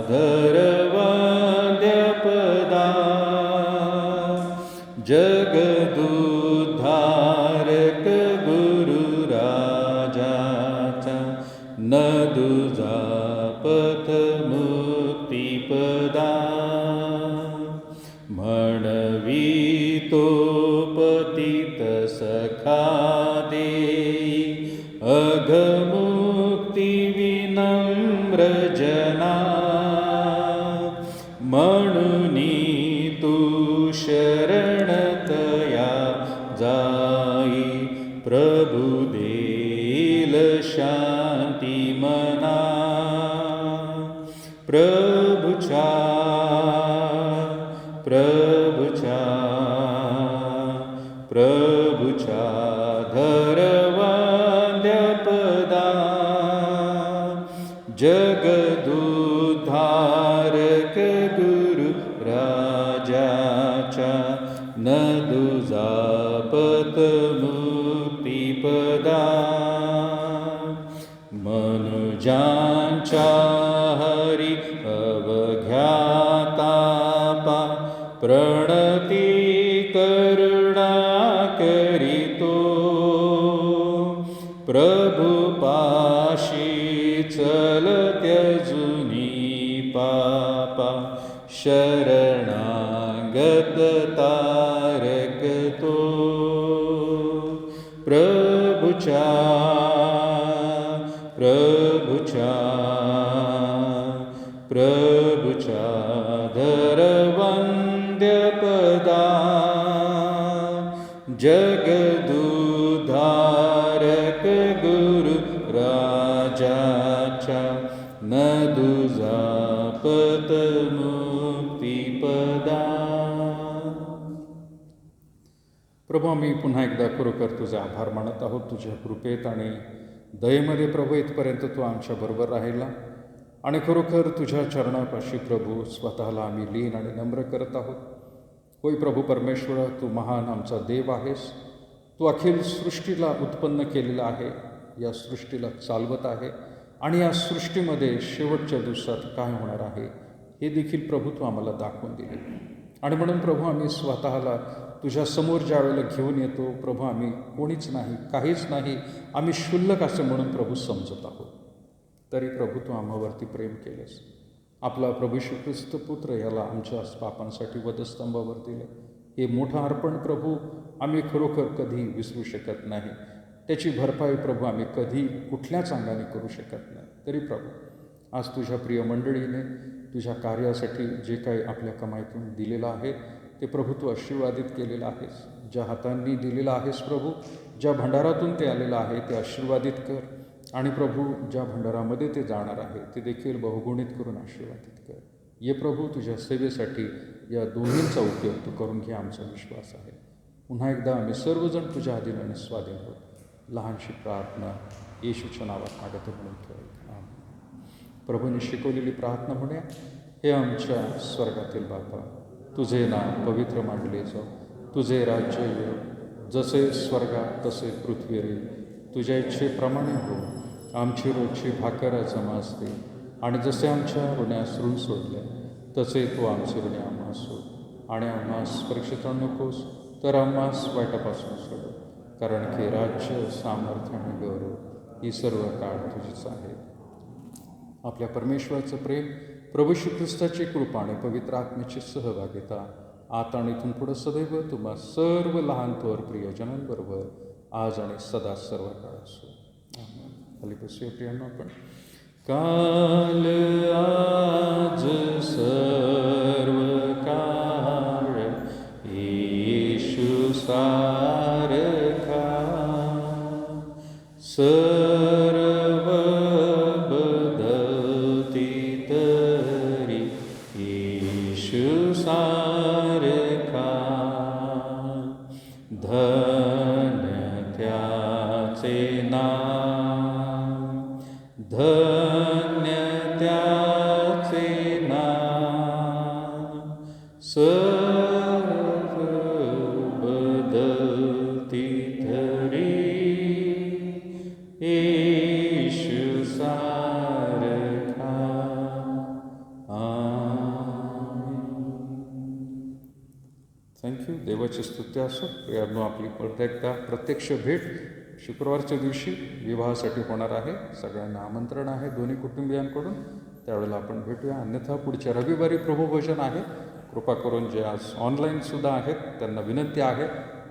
धरवंद्यपदा, जगदुद्धारक गुरुराजाचा, न दुजापत मुक्तिपदा. म्हणवितो पतित सखा देई, अघमुक्ती विनम्र जना, म्हणूनी तू शरणतया जाई, प्रभु देल शांती मना. प्रभुच्या धरवंद्यपदा, जगदुद्धारक गुरु राजाच्या, न दुजापत मुक्तिपदा. मनुजांच्या हरी अवघ्यातापा, प्रणती करुणा करीतो, प्रभु पाशी चल त्यजुनी पापा, शरणागत तारकतो. प्रभुच्या धरवंद्यपदा, जगदुद्धारक गुरु राजाच्या, न दुजापत मुक्तिपदा. प्रभू, आम्ही पुन्हा एकदा खरोखर तुझे आभार मानत आहोत. तुझ्या कृपेत आणि दयेमध्ये प्रभू इथपर्यंत तू आमच्याबरोबर राहिला आणि खरोखर तुझ्या चरणापाशी प्रभू स्वतःला आम्ही लीन आणि नम्र करत आहोत. होय प्रभू परमेश्वर, तू महान आमचा देव आहेस. तू अखिल सृष्टीला उत्पन्न केलेला आहे, या सृष्टीला चालवत आहे आणि या सृष्टीमध्ये शेवटच्या दिवसात काय होणार आहे हे देखील प्रभू तू आम्हाला दाखवून दिले. आणि म्हणून प्रभू आम्ही स्वतःला तुझ्या समोर ज्या वेळेला घेऊन येतो प्रभू, आम्ही कोणीच नाही, काहीच नाही, आम्ही क्षुल्लक असं म्हणून प्रभू समजत आहोत. तरी प्रभू तू आम्हावरती प्रेम केलेस. आपला प्रभू येशू ख्रिस्त पुत्र याला आमच्या पापांसाठी वधस्तंभावर दिलं. हे मोठं अर्पण प्रभू आम्ही खरोखर कधी विसरू शकत नाही. त्याची भरपाई प्रभू आम्ही कधी कुठल्याच अंगाने करू शकत नाही. तरी प्रभू आज तुझ्या प्रिय मंडळीने तुझ्या कार्यासाठी जे काही आपल्या कमाईतून दिलेलं आहे ते प्रभू तू आशीर्वादित केलेलं आहेस. ज्या हातांनी दिलेलं आहेस प्रभू, ज्या भंडारातून ते आलेलं आहे ते आशीर्वादित कर आणि प्रभू ज्या भंडारामध्ये ते जाणार आहे ते देखील बहुगुणित करून आशीर्वादित कर. ये प्रभू, तुझ्या सेवेसाठी या दोन्हींचा उपयोग तू करून घे आमचा विश्वास आहे. पुन्हा एकदा आम्ही सर्वजण तुझ्या अधीन आणि स्वाधीन होत. लहानशी प्रार्थना येशूच्या नावात मागत म्हणून ठेवायची. प्रभूने शिकवलेली प्रार्थना म्हणूया. हे आमच्या स्वर्गातील बापा, तुझे नाव पवित्र मानले जाऊ, तुझे राज्य येऊ, जसे स्वर्गात तसे पृथ्वीवर येईल. तुझ्या इच्छेप्रमाणे हो. आमची रोजची भाकर आज आम्हास दे, आणि जसे आमच्या ऋण्यास ऋण सोडले तसे तू आमचे ऋणे आम्हास सोड, आणि आम्हास परीक्षेत नकोस तर आम्हास वाईटापासून सोड. कारण की राज्य, सामर्थ्य आणि गौरव ही सर्व काळ तुझीच आहे. आपल्या परमेश्वराचं प्रेम, प्रभू श्री ख्रिस्ताची कृपा आणि पवित्र आत्म्याची सहभागिता आता आणि इथून पुढं सदैव तुम्हा सर्व लहान थोर प्रियजनांबरोबर आज आणि सदा सर्व काळ असो. खाली बसूया प्रियांनो आपण. काल आज सर्व काळ येशू सारखा, सर्व बदलती तरी येशू सारखा. धन्य त्याचे नाम, धन्य त्याचे नाम, सर्व बदलती तरी येशू सारखा. थँक्यू. देवाची स्तुती असो. प्रियांनो, आपली परत एकदा प्रत्यक्ष भेट शुक्रवारच्या दिवशी विवाहासाठी होणार आहे. सगळ्यांना आमंत्रण आहे दोन्ही कुटुंबियांकडून. त्यावेळेला आपण भेटूया. अन्यथा पुढच्या रविवारी प्रभुभोजन आहे. कृपा करून जे आज ऑनलाईनसुद्धा आहेत त्यांना विनंती आहे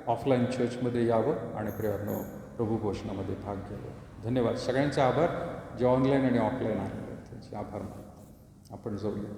ऑफलाईन चर्चमध्ये यावं आणि प्रियांनो प्रभुभोजनामध्ये भाग घ्यावं. धन्यवाद. सगळ्यांचे आभार. जे ऑनलाईन आणि ऑफलाईन आहेत त्यांचे आभार मानतो. आपण जाऊया.